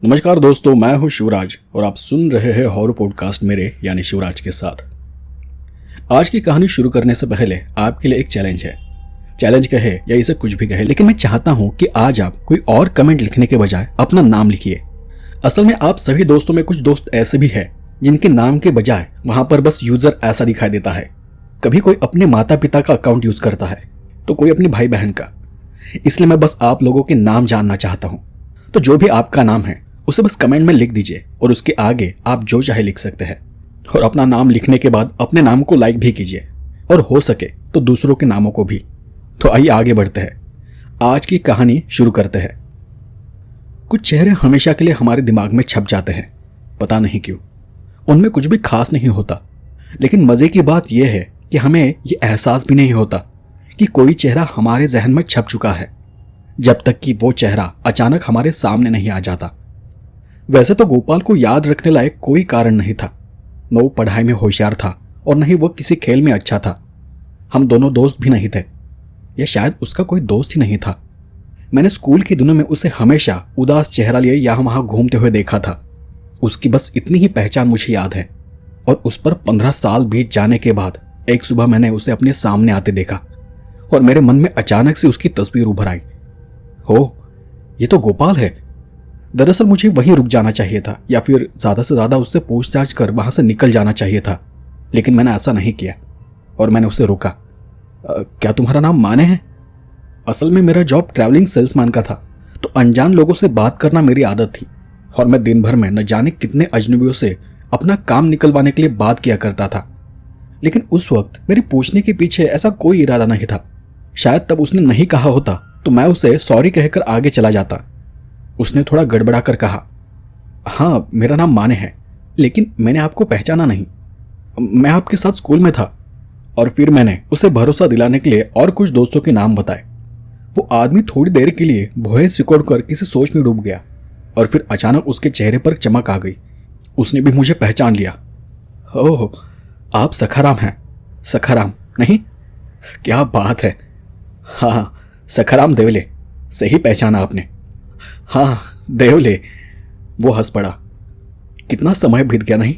नमस्कार दोस्तों, मैं हूं शिवराज और आप सुन रहे हैं हॉरर पॉडकास्ट मेरे यानी शिवराज के साथ। आज की कहानी शुरू करने से पहले आपके लिए एक चैलेंज है। चैलेंज कहे या इसे कुछ भी कहे, लेकिन मैं चाहता हूं कि आज आप कोई और कमेंट लिखने के बजाय अपना नाम लिखिए। असल में आप सभी दोस्तों में कुछ दोस्त ऐसे भी हैं जिनके नाम के बजाय वहां पर बस यूजर ऐसा दिखाई देता है। कभी कोई अपने माता पिता का अकाउंट यूज करता है तो कोई अपने भाई बहन का। इसलिए मैं बस आप लोगों के नाम जानना चाहता हूं। तो जो भी आपका नाम है उसे बस कमेंट में लिख दीजिए और उसके आगे आप जो चाहे लिख सकते हैं। और अपना नाम लिखने के बाद अपने नाम को लाइक भी कीजिए और हो सके तो दूसरों के नामों को भी। तो आइए आगे बढ़ते हैं, आज की कहानी शुरू करते हैं। कुछ चेहरे हमेशा के लिए हमारे दिमाग में छप जाते हैं, पता नहीं क्यों। उनमें कुछ भी खास नहीं होता, लेकिन मजे की बात यह है कि हमें यह एहसास भी नहीं होता कि कोई चेहरा हमारे जहन में छप चुका है, जब तक कि वो चेहरा अचानक हमारे सामने नहीं आ जाता। वैसे तो गोपाल को याद रखने लायक कोई कारण नहीं था। न वो पढ़ाई में होशियार था और न ही वो किसी खेल में अच्छा था। हम दोनों दोस्त भी नहीं थे, या शायद उसका कोई दोस्त ही नहीं था। मैंने स्कूल के दिनों में उसे हमेशा उदास चेहरा लिए यहाँ वहाँ घूमते हुए देखा था। उसकी बस इतनी ही पहचान मुझे याद है। और उस पर 15 साल बीत जाने के बाद एक सुबह मैंने उसे अपने सामने आते देखा और मेरे मन में अचानक से उसकी तस्वीर उभर आई। हो, ये तो गोपाल है। दरअसल मुझे वहीं रुक जाना चाहिए था, या फिर ज्यादा से ज्यादा उससे पूछताछ कर वहां से निकल जाना चाहिए था, लेकिन मैंने ऐसा नहीं किया और मैंने उसे रोका। क्या तुम्हारा नाम माने है? असल में मेरा जॉब ट्रैवलिंग सेल्समैन का था, तो अनजान लोगों से बात करना मेरी आदत थी और मैं दिन भर में न जाने कितने अजनबियों से अपना काम निकलवाने के लिए बात किया करता था। लेकिन उस वक्त मेरे पूछने के पीछे ऐसा कोई इरादा नहीं था। शायद तब उसने नहीं कहा होता तो मैं उसे सॉरी कहकर आगे चला जाता। उसने थोड़ा गड़बड़ा कर कहा, हाँ मेरा नाम माने है, लेकिन मैंने आपको पहचाना नहीं। मैं आपके साथ स्कूल में था। और फिर मैंने उसे भरोसा दिलाने के लिए और कुछ दोस्तों के नाम बताए। वो आदमी थोड़ी देर के लिए भौहें सिकोड़ कर किसी सोच में डूब गया और फिर अचानक उसके चेहरे पर चमक आ गई। उसने भी मुझे पहचान लिया। ओह, आप सखाराम हैं। सखाराम नहीं? क्या बात है। हाँ, सखाराम देवले, सही पहचाना आपने। हाँ देवले। वो हंस पड़ा। कितना समय बीत गया नहीं?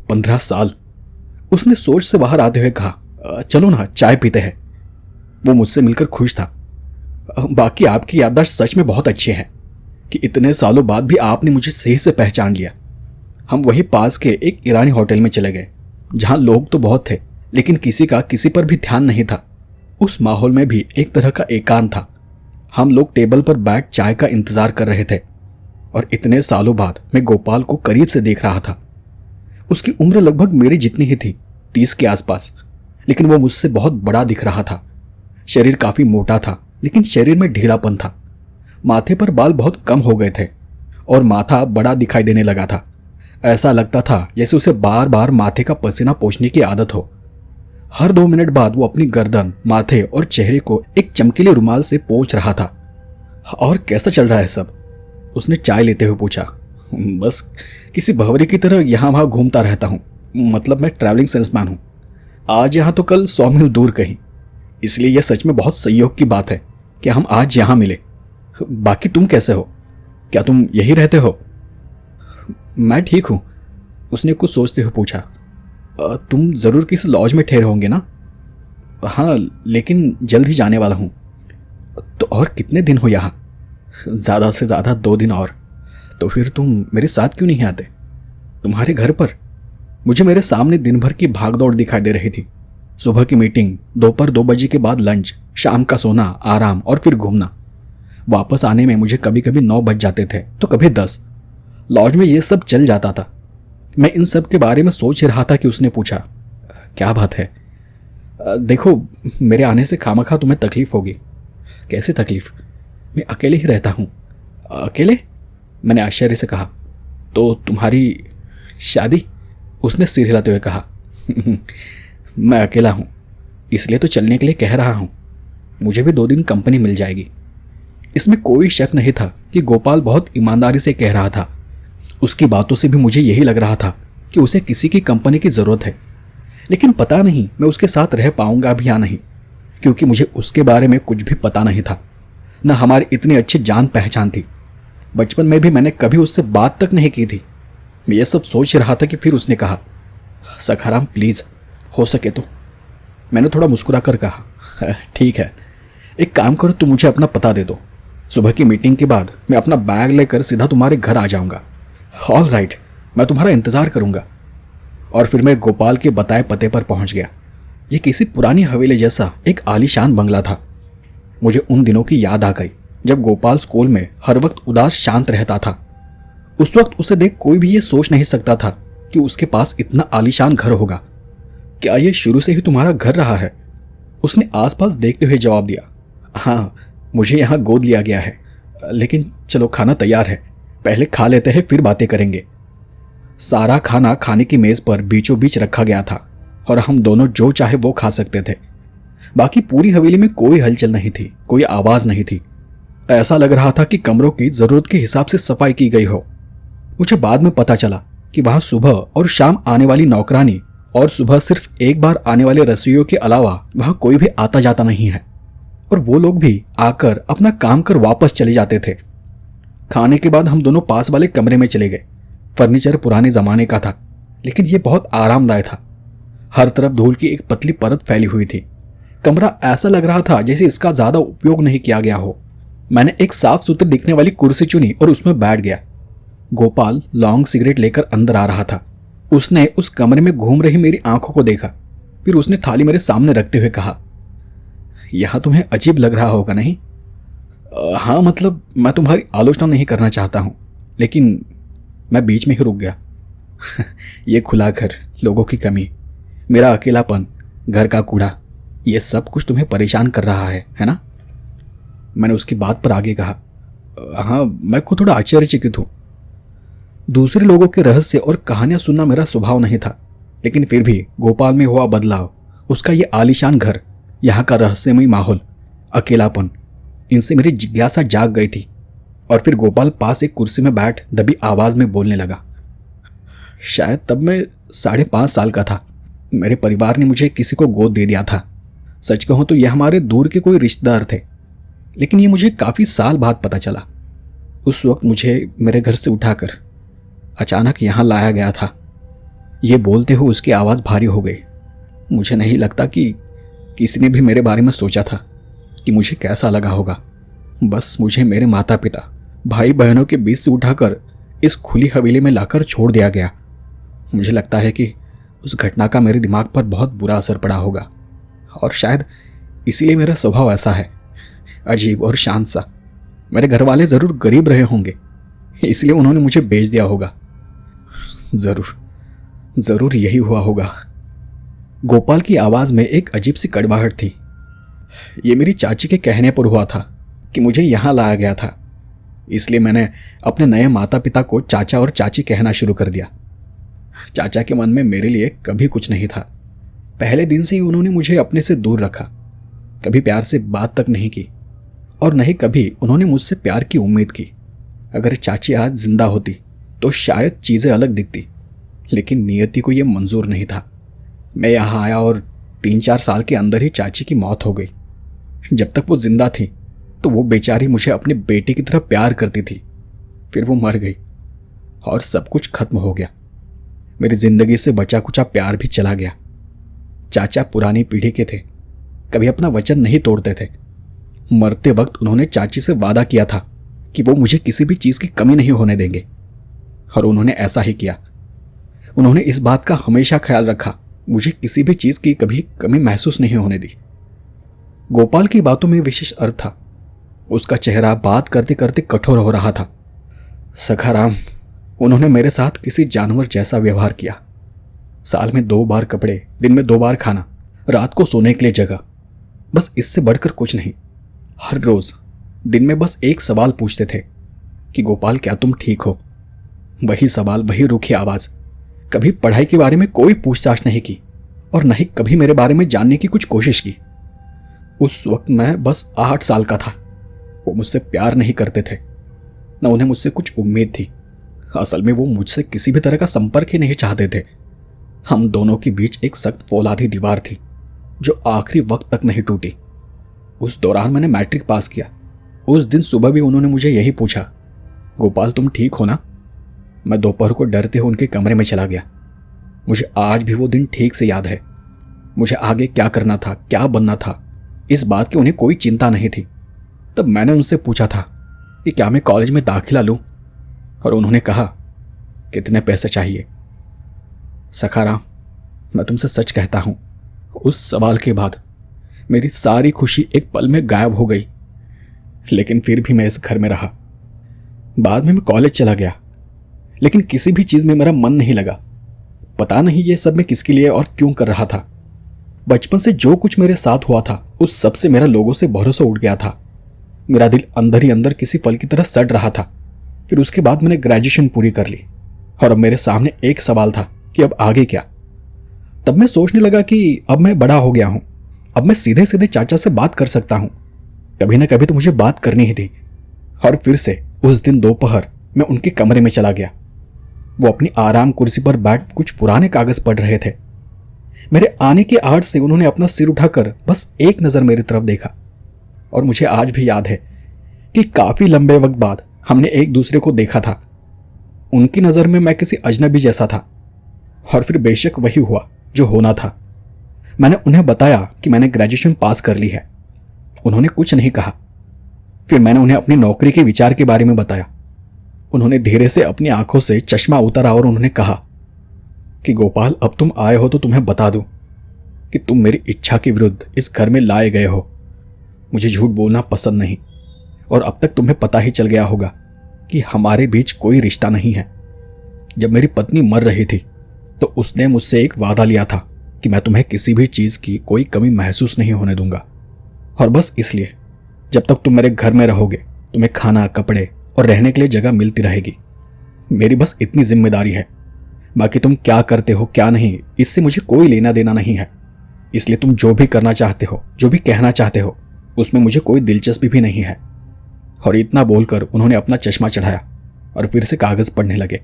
15 साल। उसने सोच से बाहर आते हुए कहा, चलो ना चाय पीते हैं। वो मुझसे मिलकर खुश था। बाकी आपकी याददाश्त सच में बहुत अच्छी है कि इतने सालों बाद भी आपने मुझे सही से पहचान लिया। हम वही पास के एक ईरानी होटल में चले गए, जहां लोग तो बहुत थे लेकिन किसी का किसी पर भी ध्यान नहीं था। उस माहौल में भी एक तरह का एकांत था। हम लोग टेबल पर बैठ चाय का इंतजार कर रहे थे और इतने सालों बाद मैं गोपाल को करीब से देख रहा था। उसकी उम्र लगभग मेरी जितनी ही थी, 30 के आसपास, लेकिन वो मुझसे बहुत बड़ा दिख रहा था। शरीर काफी मोटा था, लेकिन शरीर में ढीलापन था। माथे पर बाल बहुत कम हो गए थे और माथा बड़ा दिखाई देने लगा था। ऐसा लगता था जैसे उसे बार बार माथे का पसीना पोंछने की आदत हो। हर 2 मिनट बाद वो अपनी गर्दन, माथे और चेहरे को एक चमकीले रुमाल से पोंछ रहा था। और कैसा चल रहा है सब? उसने चाय लेते हुए पूछा। बस किसी भंवरे की तरह यहाँ वहाँ घूमता रहता हूँ। मतलब मैं ट्रैवलिंग सेल्समैन हूँ। आज यहाँ तो कल 100 मील दूर कहीं। इसलिए यह सच में बहुत संयोग की बात है कि हम आज यहाँ मिले। बाकी तुम कैसे हो? क्या तुम यही रहते हो? मैं ठीक हूँ। उसने कुछ सोचते हुए पूछा। तुम जरूर किसी लॉज में ठहरे होंगे ना? हाँ, लेकिन जल्द ही जाने वाला हूँ। तो और कितने दिन हो यहाँ? ज़्यादा से ज़्यादा 2 दिन और। तो फिर तुम मेरे साथ क्यों नहीं आते? तुम्हारे घर पर? मुझे मेरे सामने दिन भर की भागदौड़ दिखाई दे रही थी। सुबह की मीटिंग, दोपहर 2 बजे के बाद लंच, शाम का सोना, आराम और फिर घूमना। वापस आने में मुझे कभी कभी 9 बज जाते थे तो कभी 10। लॉज में ये सब चल जाता था। मैं इन सब के बारे में सोच रहा था कि उसने पूछा, क्या बात है? देखो, मेरे आने से खामखा तुम्हें तकलीफ होगी। कैसे तकलीफ? मैं अकेले ही रहता हूँ। अकेले? मैंने आश्चर्य से कहा। तो तुम्हारी शादी? उसने सिर हिलाते हुए कहा। मैं अकेला हूँ, इसलिए तो चलने के लिए कह रहा हूँ। मुझे भी 2 दिन कंपनी मिल जाएगी। इसमें कोई शक नहीं था कि गोपाल बहुत ईमानदारी से कह रहा था। उसकी बातों से भी मुझे यही लग रहा था कि उसे किसी की कंपनी की जरूरत है। लेकिन पता नहीं मैं उसके साथ रह पाऊंगा भी या नहीं, क्योंकि मुझे उसके बारे में कुछ भी पता नहीं था। न हमारी इतनी अच्छी जान पहचान थी। बचपन में भी मैंने कभी उससे बात तक नहीं की थी। मैं ये सब सोच रहा था कि फिर उसने कहा, सखाराम प्लीज़, हो सके तो। मैंने थोड़ा मुस्कुरा कर कहा, ठीक है, एक काम करो, तुम मुझे अपना पता दे दो। सुबह की मीटिंग के बाद मैं अपना बैग लेकर सीधा तुम्हारे घर आ जाऊंगा। ऑल राइट, मैं तुम्हारा इंतज़ार करूंगा। और फिर मैं गोपाल के बताए पते पर पहुंच गया। ये किसी पुरानी हवेली जैसा एक आलीशान बंगला था। मुझे उन दिनों की याद आ गई जब गोपाल स्कूल में हर वक्त उदास शांत रहता था। उस वक्त उसे देख कोई भी ये सोच नहीं सकता था कि उसके पास इतना आलीशान घर होगा। क्या ये शुरू से ही तुम्हारा घर रहा है? उसने आसपास देखते हुए जवाब दिया, हाँ, मुझे यहाँ गोद लिया गया है। लेकिन चलो, खाना तैयार है, पहले खा लेते हैं फिर बातें करेंगे। सारा खाना खाने की मेज पर बीचों बीच रखा गया था और हम दोनों जो चाहे वो खा सकते थे। बाकी पूरी हवेली में कोई हलचल नहीं थी, कोई आवाज नहीं थी। ऐसा लग रहा था कि कमरों की जरूरत के हिसाब से सफाई की गई हो। मुझे बाद में पता चला कि वहां सुबह और शाम आने वाली नौकरानी और सुबह सिर्फ एक बार आने वाले रसोइयों के अलावा वहां कोई भी आता जाता नहीं है, और वो लोग भी आकर अपना काम कर वापस चले जाते थे। खाने के बाद हम दोनों पास वाले कमरे में चले गए। फर्नीचर पुराने जमाने का था, लेकिन यह बहुत आरामदायक था। हर तरफ धूल की एक पतली परत फैली हुई थी। कमरा ऐसा लग रहा था जैसे इसका ज्यादा उपयोग नहीं किया गया हो। मैंने एक साफ सुथरी दिखने वाली कुर्सी चुनी और उसमें बैठ गया। गोपाल लॉन्ग सिगरेट लेकर अंदर आ रहा था। उसने उस कमरे में घूम रही मेरी आंखों को देखा, फिर उसने थाली मेरे सामने रखते हुए कहा, यहां तुम्हें अजीब लग रहा होगा नहीं? हाँ, मतलब मैं तुम्हारी आलोचना नहीं करना चाहता हूं, लेकिन मैं बीच में ही रुक गया। ये खुला घर, लोगों की कमी, मेरा अकेलापन, घर का कूड़ा, ये सब कुछ तुम्हें परेशान कर रहा है ना? मैंने उसकी बात पर आगे कहा, हाँ, मैं खुद थोड़ा आश्चर्यचकित हूं। दूसरे लोगों के रहस्य और कहानियां सुनना मेरा स्वभाव नहीं था, लेकिन फिर भी गोपाल में हुआ बदलाव, उसका ये आलीशान घर, यहाँ का रहस्यमय माहौल, अकेलापन, इनसे मेरी जिज्ञासा जाग गई थी। और फिर गोपाल पास एक कुर्सी में बैठ दबी आवाज में बोलने लगा। शायद तब मैं 5.5 साल का था। मेरे परिवार ने मुझे किसी को गोद दे दिया था। सच कहूं तो यह हमारे दूर के कोई रिश्तेदार थे, लेकिन ये मुझे काफी साल बाद पता चला। उस वक्त मुझे मेरे घर से उठाकर अचानक यहां लाया गया था। ये बोलते हुए उसकी आवाज भारी हो गई। मुझे नहीं लगता कि किसी ने भी मेरे बारे में सोचा था कि मुझे कैसा लगा होगा। बस मुझे मेरे माता पिता, भाई बहनों के बीच से उठाकर इस खुली हवेली में लाकर छोड़ दिया गया। मुझे लगता है कि उस घटना का मेरे दिमाग पर बहुत बुरा असर पड़ा होगा, और शायद इसीलिए मेरा स्वभाव ऐसा है, अजीब और शांत सा। मेरे घर वाले जरूर गरीब रहे होंगे, इसलिए उन्होंने मुझे बेच दिया होगा। जरूर यही हुआ होगा। गोपाल की आवाज में एक अजीब सी कड़वाहट थी। ये मेरी चाची के कहने पर हुआ था कि मुझे यहां लाया गया था, इसलिए मैंने अपने नए माता पिता को चाचा और चाची कहना शुरू कर दिया। चाचा के मन में मेरे लिए कभी कुछ नहीं था। पहले दिन से ही उन्होंने मुझे अपने से दूर रखा, कभी प्यार से बात तक नहीं की, और नहीं कभी उन्होंने मुझसे प्यार की उम्मीद की। अगर चाची आज जिंदा होती तो शायद चीजें अलग दिखती, लेकिन नियति को यह मंजूर नहीं था। मैं यहाँ आया और 3-4 साल के अंदर ही चाची की मौत हो गई। जब तक वो जिंदा थी तो वो बेचारी मुझे अपने बेटे की तरह प्यार करती थी। फिर वो मर गई और सब कुछ खत्म हो गया। मेरी जिंदगी से बचा कुचा प्यार भी चला गया। चाचा पुरानी पीढ़ी के थे, कभी अपना वचन नहीं तोड़ते थे। मरते वक्त उन्होंने चाची से वादा किया था कि वो मुझे किसी भी चीज की कमी नहीं होने देंगे, और उन्होंने ऐसा ही किया। उन्होंने इस बात का हमेशा ख्याल रखा, मुझे किसी भी चीज की कभी कमी महसूस नहीं होने दी। गोपाल की बातों में विशेष अर्थ था। उसका चेहरा बात करते करते कठोर हो रहा था। सखाराम, उन्होंने मेरे साथ किसी जानवर जैसा व्यवहार किया। साल में 2 बार कपड़े, दिन में 2 बार खाना, रात को सोने के लिए जगह, बस इससे बढ़कर कुछ नहीं। हर रोज दिन में बस एक सवाल पूछते थे कि गोपाल, क्या तुम ठीक हो? वही सवाल, वही रूखी आवाज। कभी पढ़ाई के बारे में कोई पूछताछ नहीं की, और न ही कभी मेरे बारे में जानने की कुछ कोशिश की। उस वक्त मैं बस 8 साल का था। वो मुझसे प्यार नहीं करते थे, न उन्हें मुझसे कुछ उम्मीद थी। असल में वो मुझसे किसी भी तरह का संपर्क ही नहीं चाहते थे। हम दोनों के बीच एक सख्त फौलादी दीवार थी जो आखिरी वक्त तक नहीं टूटी। उस दौरान मैंने मैट्रिक पास किया। उस दिन सुबह भी उन्होंने मुझे यही पूछा, गोपाल, तुम ठीक हो ना? मैं दोपहर को डरते हुए उनके कमरे में चला गया। मुझे आज भी वो दिन ठीक से याद है। मुझे आगे क्या करना था, क्या बनना था, इस बात की उन्हें कोई चिंता नहीं थी। तब मैंने उनसे पूछा था कि क्या मैं कॉलेज में दाखिला लूं, और उन्होंने कहा, कितने पैसे चाहिए? सखाराम, मैं तुमसे सच कहता हूं, उस सवाल के बाद मेरी सारी खुशी एक पल में गायब हो गई। लेकिन फिर भी मैं इस घर में रहा। बाद में मैं कॉलेज चला गया, लेकिन किसी भी चीज में मेरा मन नहीं लगा। पता नहीं ये सब मैं किसके लिए और क्यों कर रहा था। बचपन से जो कुछ मेरे साथ हुआ था, उस सब से मेरा लोगों से भरोसा उठ गया था। मेरा दिल अंदर ही अंदर किसी फल की तरह सड़ रहा था। फिर उसके बाद मैंने ग्रेजुएशन पूरी कर ली, और अब मेरे सामने एक सवाल था कि अब आगे क्या। तब मैं सोचने लगा कि अब मैं बड़ा हो गया हूं, अब मैं सीधे सीधे चाचा से बात कर सकता हूं। कभी ना कभी तो मुझे बात करनी ही थी। और फिर से उस दिन दोपहर मैं उनके कमरे में चला गया। वो अपनी आराम कुर्सी पर बैठ कुछ पुराने कागज पढ़ रहे थे। मेरे आने के आहट से उन्होंने अपना सिर उठाकर बस एक नजर मेरी तरफ देखा, और मुझे आज भी याद है कि काफी लंबे वक्त बाद हमने एक दूसरे को देखा था। उनकी नजर में मैं किसी अजनबी जैसा था, और फिर बेशक वही हुआ जो होना था। मैंने उन्हें बताया कि मैंने ग्रेजुएशन पास कर ली है। उन्होंने कुछ नहीं कहा। फिर मैंने उन्हें अपनी नौकरी के विचार के बारे में बताया। उन्होंने धीरे से अपनी आंखों से चश्मा उतारा और उन्होंने कहा कि गोपाल, अब तुम आए हो तो तुम्हें बता दूं कि तुम मेरी इच्छा के विरुद्ध इस घर में लाए गए हो। मुझे झूठ बोलना पसंद नहीं, और अब तक तुम्हें पता ही चल गया होगा कि हमारे बीच कोई रिश्ता नहीं है। जब मेरी पत्नी मर रही थी तो उसने मुझसे एक वादा लिया था कि मैं तुम्हें किसी भी चीज की कोई कमी महसूस नहीं होने दूंगा, और बस इसलिए जब तक तुम मेरे घर में रहोगे तुम्हें खाना, कपड़े और रहने के लिए जगह मिलती रहेगी। मेरी बस इतनी जिम्मेदारी है। बाकी तुम क्या करते हो क्या नहीं, इससे मुझे कोई लेना देना नहीं है। इसलिए तुम जो भी करना चाहते हो, जो भी कहना चाहते हो, उसमें मुझे कोई दिलचस्पी भी नहीं है। और इतना बोलकर उन्होंने अपना चश्मा चढ़ाया और फिर से कागज पढ़ने लगे।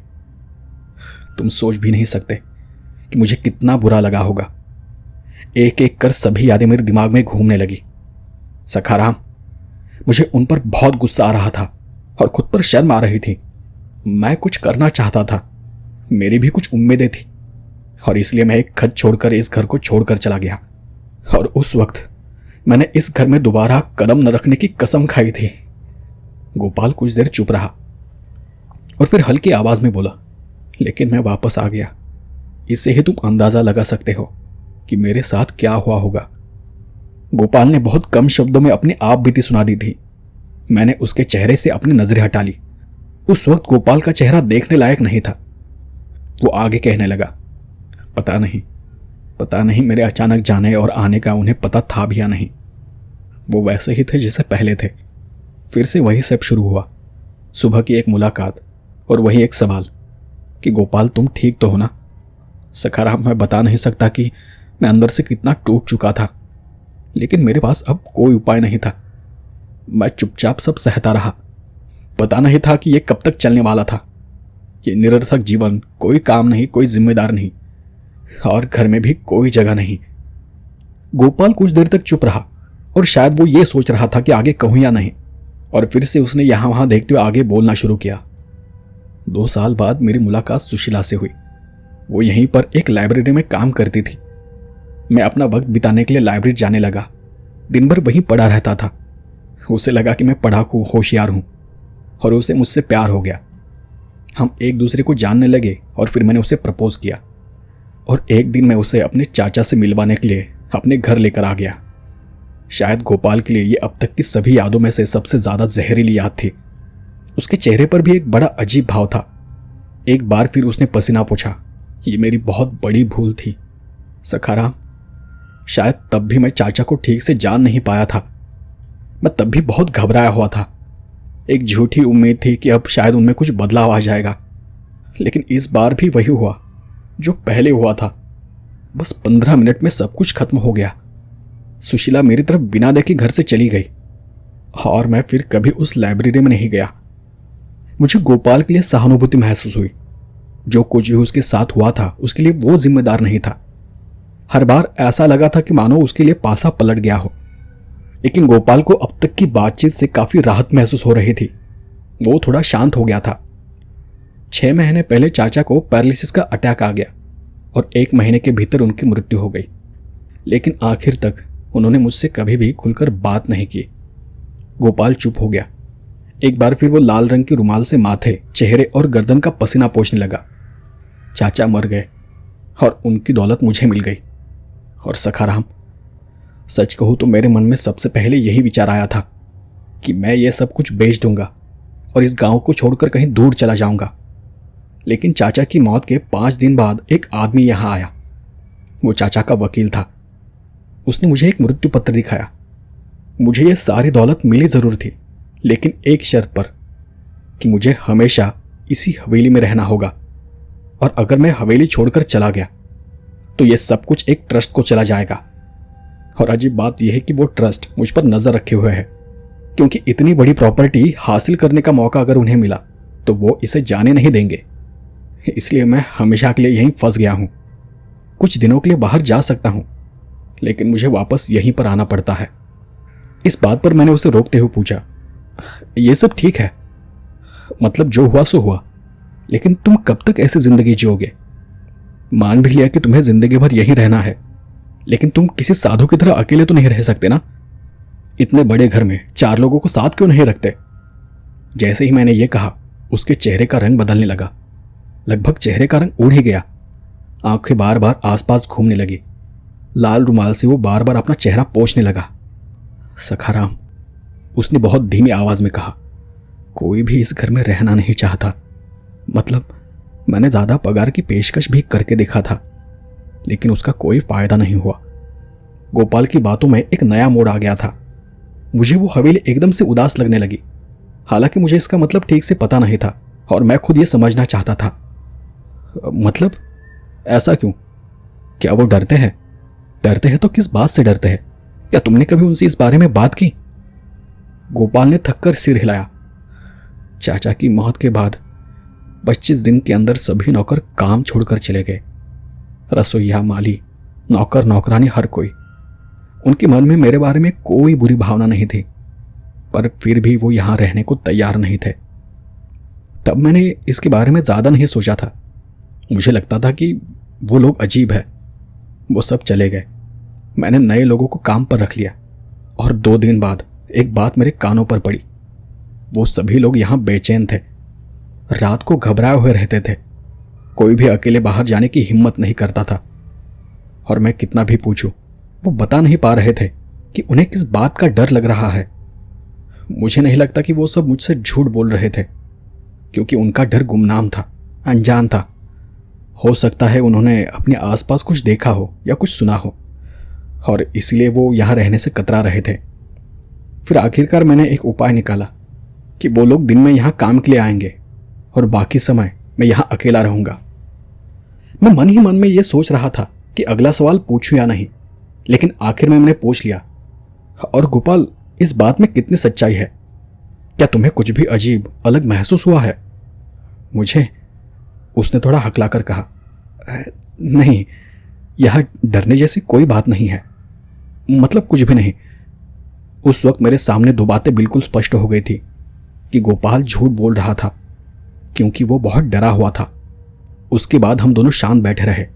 तुम सोच भी नहीं सकते कि मुझे कितना बुरा लगा होगा। एक एक कर सभी यादें मेरे दिमाग में घूमने लगी। सखाराम, मुझे उन पर बहुत गुस्सा आ रहा था और खुद पर शर्म आ रही थी। मैं कुछ करना चाहता था, मेरी भी कुछ उम्मीदें थी, और इसलिए मैं एक खत छोड़कर इस घर को छोड़कर चला गया। और उस वक्त मैंने इस घर में दोबारा कदम न रखने की कसम खाई थी। गोपाल कुछ देर चुप रहा और फिर हल्की आवाज में बोला, लेकिन मैं वापस आ गया। इससे ही तुम अंदाजा लगा सकते हो कि मेरे साथ क्या हुआ होगा। गोपाल ने बहुत कम शब्दों में अपनी आप बीती सुना दी थी। मैंने उसके चेहरे से अपनी नजरें हटा ली। उस वक्त गोपाल का चेहरा देखने लायक नहीं था। वो आगे कहने लगा, पता नहीं मेरे अचानक जाने और आने का उन्हें पता था भी या नहीं। वो वैसे ही थे जैसे पहले थे। फिर से वही सब शुरू हुआ। सुबह की एक मुलाकात और वही एक सवाल कि गोपाल, तुम ठीक तो हो ना? सखाराम, मैं बता नहीं सकता कि मैं अंदर से कितना टूट चुका था, लेकिन मेरे पास अब कोई उपाय नहीं था। मैं चुपचाप सब सहता रहा। पता नहीं था कि यह कब तक चलने वाला था। ये निरर्थक जीवन, कोई काम नहीं, कोई जिम्मेदार नहीं, और घर में भी कोई जगह नहीं। गोपाल कुछ देर तक चुप रहा और शायद वो ये सोच रहा था कि आगे कहूं या नहीं, और फिर से उसने यहां वहां देखते हुए आगे बोलना शुरू किया। 2 साल बाद मेरी मुलाकात सुशीला से हुई। वो यहीं पर एक लाइब्रेरी में काम करती थी। मैं अपना वक्त बिताने के लिए लाइब्रेरी जाने लगा। दिन भर वहीं पड़ा रहता था। उसे लगा कि मैं पढ़ाकू होशियार हूं, और उसे मुझसे प्यार हो गया। हम एक दूसरे को जानने लगे और फिर मैंने उसे प्रपोज किया, और एक दिन मैं उसे अपने चाचा से मिलवाने के लिए अपने घर लेकर आ गया। शायद गोपाल के लिए ये अब तक की सभी यादों में से सबसे ज्यादा जहरीली याद थी। उसके चेहरे पर भी एक बड़ा अजीब भाव था। एक बार फिर उसने पसीना पोंछा। ये मेरी बहुत बड़ी भूल थी सखाराम। शायद तब भी मैं चाचा को ठीक से जान नहीं पाया था। मैं तब भी बहुत घबराया हुआ था। एक झूठी उम्मीद थी कि अब शायद उनमें कुछ बदलाव आ जाएगा, लेकिन इस बार भी वही हुआ जो पहले हुआ था। बस 15 मिनट में सब कुछ खत्म हो गया। सुशीला मेरी तरफ बिना देखे घर से चली गई, और मैं फिर कभी उस लाइब्रेरी में नहीं गया। मुझे गोपाल के लिए सहानुभूति महसूस हुई। जो कुछ भी उसके साथ हुआ था उसके लिए वो जिम्मेदार नहीं था। हर बार ऐसा लगा था कि मानो उसके लिए पासा पलट गया हो। लेकिन गोपाल को अब तक की बातचीत से काफी राहत महसूस हो रही थी। वो थोड़ा शांत हो गया था। 6 महीने पहले चाचा को पैरालिसिस का अटैक आ गया और 1 महीने के भीतर उनकी मृत्यु हो गई। लेकिन आखिर तक उन्होंने मुझसे कभी भी खुलकर बात नहीं की। गोपाल चुप हो गया। एक बार फिर वो लाल रंग के रुमाल से माथे, चेहरे और गर्दन का पसीना पोंछने लगा। चाचा मर गए और उनकी दौलत मुझे मिल गई। और सखाराम, सच कहूं तो मेरे मन में सबसे पहले यही विचार आया था कि मैं ये सब कुछ बेच दूंगा और इस गांव को छोड़कर कहीं दूर चला जाऊंगा। लेकिन चाचा की मौत के 5 दिन बाद एक आदमी यहां आया। वो चाचा का वकील था। उसने मुझे एक मृत्यु पत्र दिखाया। मुझे ये सारी दौलत मिली जरूर थी, लेकिन एक शर्त पर, कि मुझे हमेशा इसी हवेली में रहना होगा, और अगर मैं हवेली छोड़कर चला गया तो ये सब कुछ एक ट्रस्ट को चला जाएगा। और अजीब बात यह है कि वो ट्रस्ट मुझ पर नजर रखे हुए है, क्योंकि इतनी बड़ी प्रॉपर्टी हासिल करने का मौका अगर उन्हें मिला तो वो इसे जाने नहीं देंगे। इसलिए मैं हमेशा के लिए यहीं फंस गया हूं। कुछ दिनों के लिए बाहर जा सकता हूं, लेकिन मुझे वापस यहीं पर आना पड़ता है। इस बात पर मैंने उसे रोकते हुए पूछा, ये सब ठीक है, मतलब जो हुआ सो हुआ, लेकिन तुम कब तक ऐसी जिंदगी जियोगे? मान भी लिया कि तुम्हें जिंदगी भर यहीं रहना है, लेकिन तुम किसी साधु की तरह अकेले तो नहीं रह सकते ना। इतने बड़े घर में 4 लोगों को साथ क्यों नहीं रखते? जैसे ही मैंने ये कहा, उसके चेहरे का रंग बदलने लगा। लगभग चेहरे का रंग उड़ ही गया। आंखें बार बार आसपास घूमने लगी। लाल रुमाल से वो बार बार अपना चेहरा पोंछने लगा। सखाराम, उसने बहुत धीमी आवाज में कहा, कोई भी इस घर में रहना नहीं चाहता। मतलब मैंने ज्यादा पगार की पेशकश भी करके देखा था, लेकिन उसका कोई फायदा नहीं हुआ। गोपाल की बातों में एक नया मोड़ आ गया था। मुझे वो हवेली एकदम से उदास लगने लगी। हालांकि मुझे इसका मतलब ठीक से पता नहीं था और मैं खुद ये समझना चाहता था। मतलब ऐसा क्यों? क्या वो डरते हैं? डरते हैं तो किस बात से डरते हैं? क्या तुमने कभी उनसे इस बारे में बात की? गोपाल ने थककर सिर हिलाया। चाचा की मौत के बाद 25 दिन के अंदर सभी नौकर काम छोड़कर चले गए। रसोईया, माली, नौकर, नौकरानी, हर कोई। उनके मन में मेरे बारे में कोई बुरी भावना नहीं थी, पर फिर भी वो यहां रहने को तैयार नहीं थे। तब मैंने इसके बारे में ज्यादा नहीं सोचा था। मुझे लगता था कि वो लोग अजीब है। वो सब चले गए। मैंने नए लोगों को काम पर रख लिया और 2 दिन बाद एक बात मेरे कानों पर पड़ी। वो सभी लोग यहां बेचैन थे, रात को घबराए हुए रहते थे। कोई भी अकेले बाहर जाने की हिम्मत नहीं करता था, और मैं कितना भी पूछूं वो बता नहीं पा रहे थे कि उन्हें किस बात का डर लग रहा है। मुझे नहीं लगता कि वो सब मुझसे झूठ बोल रहे थे, क्योंकि उनका डर गुमनाम था, अनजान था। हो सकता है उन्होंने अपने आसपास कुछ देखा हो या कुछ सुना हो, और इसलिए वो यहां रहने से कतरा रहे थे। फिर आखिरकार मैंने एक उपाय निकाला कि वो लोग दिन में यहां काम के लिए आएंगे और बाकी समय मैं यहां अकेला रहूंगा। मैं मन ही मन में यह सोच रहा था कि अगला सवाल पूछूं या नहीं, लेकिन आखिर में मैंने पूछ लिया, और गोपाल, इस बात में कितनी सच्चाई है? क्या तुम्हें कुछ भी अजीब अलग महसूस हुआ है? मुझे, उसने थोड़ा हकलाकर कहा, नहीं, यह डरने जैसी कोई बात नहीं है। मतलब कुछ भी नहीं। उस वक्त मेरे सामने 2 बातें बिल्कुल स्पष्ट हो गई थी कि गोपाल झूठ बोल रहा था, क्योंकि वो बहुत डरा हुआ था। उसके बाद हम दोनों शांत बैठे रहे।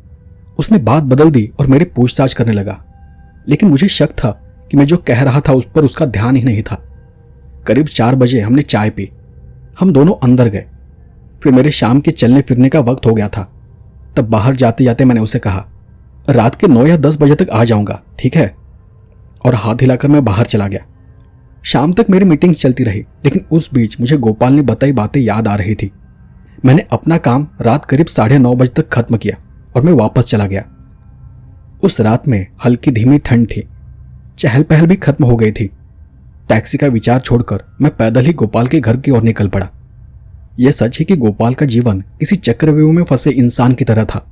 उसने बात बदल दी और मेरी पूछताछ करने लगा, लेकिन मुझे शक था कि मैं जो कह रहा था उस पर उसका ध्यान ही नहीं था। करीब 4 बजे हमने चाय पी। हम दोनों अंदर गए। फिर मेरे शाम के चलने फिरने का वक्त हो गया था। तब बाहर जाते जाते मैंने उसे कहा, रात के 9 या 10 बजे तक आ जाऊंगा, ठीक है? और हाथ हिलाकर मैं बाहर चला गया। शाम तक मेरी मीटिंग्स चलती रही, लेकिन उस बीच मुझे गोपाल ने बताई बातें याद आ रही थी। मैंने अपना काम रात करीब 9:30 बजे तक खत्म किया और मैं वापस चला गया। उस रात में हल्की धीमी ठंड थी। चहल पहल भी खत्म हो गई थी। टैक्सी का विचार छोड़कर मैं पैदल ही गोपाल के घर की ओर निकल पड़ा। यह सच है कि गोपाल का जीवन किसी चक्रव्यूह में फंसे इंसान की तरह था,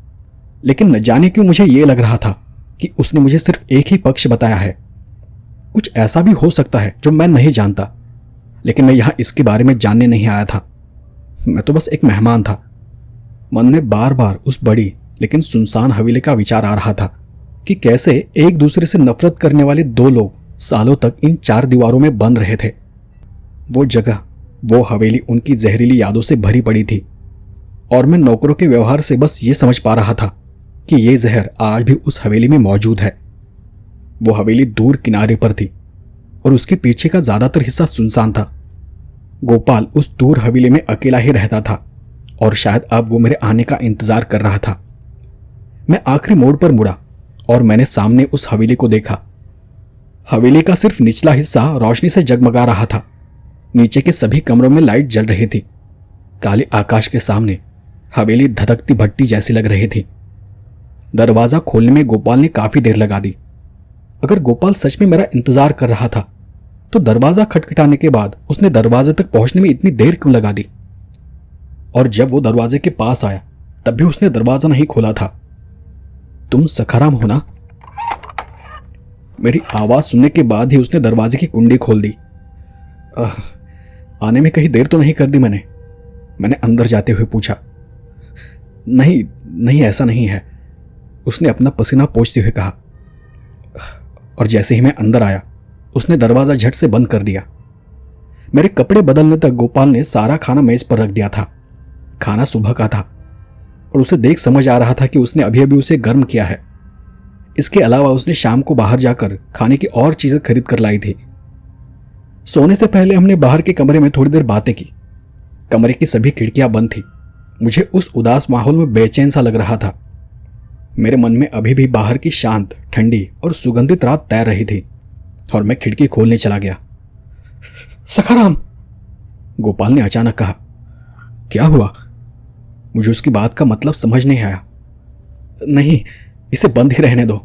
लेकिन न जाने क्यों मुझे यह लग रहा था कि उसने मुझे सिर्फ एक ही पक्ष बताया है। कुछ ऐसा भी हो सकता है जो मैं नहीं जानता, लेकिन मैं यहां इसके बारे में जानने नहीं आया था। मैं तो बस एक मेहमान था। मन में बार बार उस बड़ी लेकिन सुनसान हवेली का विचार आ रहा था कि कैसे एक दूसरे से नफरत करने वाले 2 लोग सालों तक इन 4 दीवारों में बंद रहे थे। वो जगह वो हवेली उनकी जहरीली यादों से भरी पड़ी थी और मैं नौकरों के व्यवहार से बस ये समझ पा रहा था कि ये जहर आज भी उस हवेली में मौजूद है। वो हवेली दूर किनारे पर थी और उसके पीछे का ज्यादातर हिस्सा सुनसान था। गोपाल उस दूर हवेली में अकेला ही रहता था और शायद अब वो मेरे आने का इंतजार कर रहा था। मैं आखिरी मोड़ पर मुड़ा और मैंने सामने उस हवेली को देखा। हवेली का सिर्फ निचला हिस्सा रोशनी से जगमगा रहा था। नीचे के सभी कमरों में लाइट जल रही थी। काले आकाश के सामने हवेली धधकती भट्टी जैसी लग रही थी। दरवाजा खोलने में गोपाल ने काफी देर लगा दी। अगर गोपाल सच में मेरा इंतजार कर रहा था तो दरवाजा खटखटाने के बाद उसने दरवाजे तक पहुंचने में इतनी देर क्यों लगा दी? और जब वो दरवाजे के पास आया तब भी उसने दरवाजा नहीं खोला था। तुम सखाराम हो ना? मेरी आवाज सुनने के बाद ही उसने दरवाजे की कुंडी खोल दी। आने में कहीं देर तो नहीं कर दी मैंने अंदर जाते हुए पूछा। नहीं नहीं, ऐसा नहीं है, उसने अपना पसीना पोंछते हुए कहा। और जैसे ही मैं अंदर आया उसने दरवाजा झट से बंद कर दिया। मेरे कपड़े बदलने तक गोपाल ने सारा खाना मेज पर रख दिया था। खाना सुबह का था और उसे देख समझ आ रहा था कि उसने अभी अभी उसे गर्म किया है। इसके अलावा उसने शाम को बाहर जाकर खाने की और चीजें खरीद कर लाई थी। सोने से पहले हमने बाहर के कमरे में थोड़ी देर बातें की। कमरे की सभी खिड़कियां बंद थी। मुझे उस उदास माहौल में बेचैन सा लग रहा था। मेरे मन में अभी भी बाहर की शांत, ठंडी और सुगंधित रात तैर रही थी और मैं खिड़की खोलने चला गया। सखाराम, गोपाल ने अचानक कहा। क्या हुआ? मुझे उसकी बात का मतलब समझ नहीं आया। नहीं, इसे बंद ही रहने दो,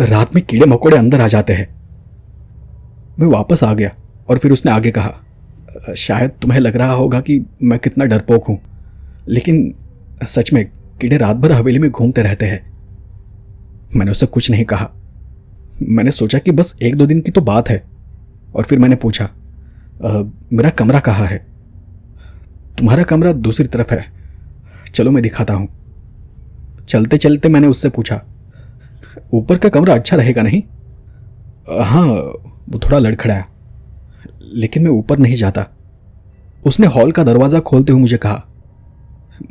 रात में कीड़े मकोड़े अंदर आ जाते हैं। मैं वापस आ गया और फिर उसने आगे कहा। शायद तुम्हें लग रहा होगा कि मैं कितना डरपोक हूं, लेकिन सच में कीड़े रात भर हवेली में घूमते रहते हैं। मैंने उसे कुछ नहीं कहा। मैंने सोचा कि बस 1-2 दिन की तो बात है और फिर मैंने पूछा, मेरा कमरा कहाँ है? तुम्हारा कमरा दूसरी तरफ है, चलो मैं दिखाता हूं। चलते चलते मैंने उससे पूछा, ऊपर का कमरा अच्छा रहेगा नहीं? हाँ, वो थोड़ा लड़खड़ाया, लेकिन मैं ऊपर नहीं जाता। उसने हॉल का दरवाजा खोलते हुए मुझे कहा,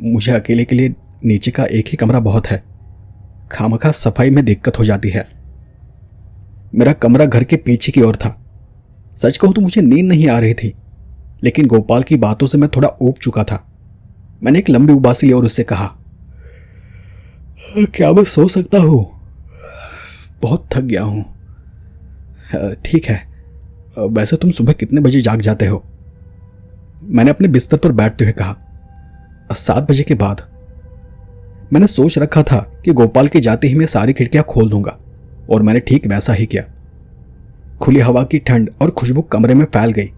मुझे अकेले के लिए नीचे का एक ही कमरा बहुत है, खामखा सफाई में दिक्कत हो जाती है। मेरा कमरा घर के पीछे की ओर था। सच कहूं तो मुझे नींद नहीं आ रही थी, लेकिन गोपाल की बातों से मैं थोड़ा ऊब चुका था। मैंने एक लंबी उबासी ली और उससे कहा, क्या मैं सो सकता हूं? बहुत थक गया हूं। ठीक है, वैसे तुम सुबह कितने बजे जाग जाते हो? मैंने अपने बिस्तर पर बैठते हुए कहा, 7 बजे के बाद। मैंने सोच रखा था कि गोपाल के जाते ही मैं सारी खिड़कियां खोल दूंगा और मैंने ठीक वैसा ही किया। खुली हवा की ठंड और खुशबू कमरे में फैल गई।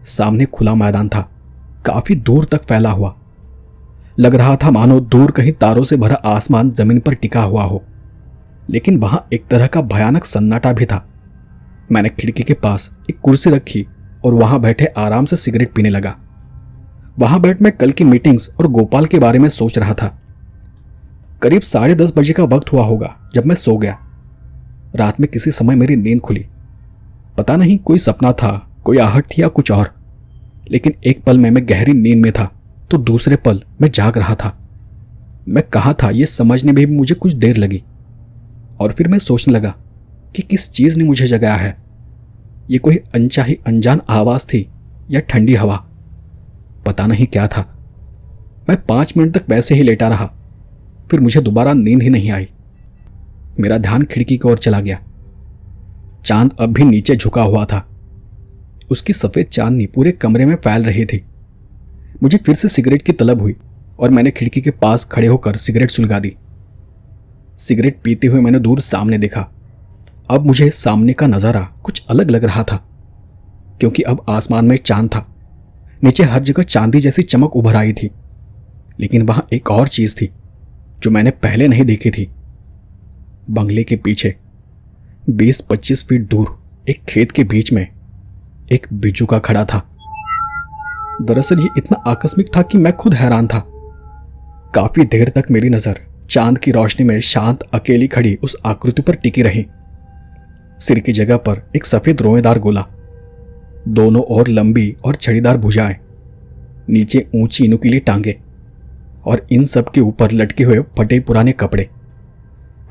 सामने खुला मैदान था, काफी दूर तक फैला हुआ। लग रहा था मानो दूर कहीं तारों से भरा आसमान जमीन पर टिका हुआ हो, लेकिन वहां एक तरह का भयानक सन्नाटा भी था। मैंने खिड़की के पास एक कुर्सी रखी और वहां बैठे आराम से सिगरेट पीने लगा। वहां बैठ मैं कल की मीटिंग्स और गोपाल के बारे में सोच रहा था। करीब 10:30 बजे का वक्त हुआ होगा जब मैं सो गया। रात में किसी समय मेरी नींद खुली। पता नहीं कोई सपना था, कोई आहट थी या कुछ और, लेकिन एक पल में मैं गहरी नींद में था तो दूसरे पल मैं जाग रहा था। मैं कहाँ था ये समझने में भी मुझे कुछ देर लगी और फिर मैं सोचने लगा कि किस चीज ने मुझे जगाया है। ये कोई अनचाही अनजान आवाज थी या ठंडी हवा, पता नहीं क्या था। मैं 5 मिनट तक वैसे ही लेटा रहा, फिर मुझे दोबारा नींद ही नहीं आई। मेरा ध्यान खिड़की की ओर चला गया। चांद अब भी नीचे झुका हुआ था। उसकी सफेद चांदनी पूरे कमरे में फैल रही थी। मुझे फिर से सिगरेट की तलब हुई और मैंने खिड़की के पास खड़े होकर सिगरेट सुलगा दी। सिगरेट पीते हुए मैंने दूर सामने देखा। अब मुझे सामने का नजारा कुछ अलग लग रहा था, क्योंकि अब आसमान में चांद था। नीचे हर जगह चांदी जैसी चमक उभर आई थी, लेकिन वहां एक और चीज थी जो मैंने पहले नहीं देखी थी। बंगले के पीछे 20-25 फीट दूर एक खेत के बीच में एक बिजुका खड़ा था। दरअसल ये इतना आकस्मिक था कि मैं खुद हैरान था। काफी देर तक मेरी नजर चांद की रोशनी में शांत अकेली खड़ी उस आकृति पर टिकी रही। सिर की जगह पर एक सफेद रोएदार गोला। दोनों ओर लंबी और छड़ीदार भुजाएं, नीचे ऊंची नुकीली टांगे और इन सब के ऊपर लटके हुए फटे पुराने कपड़े।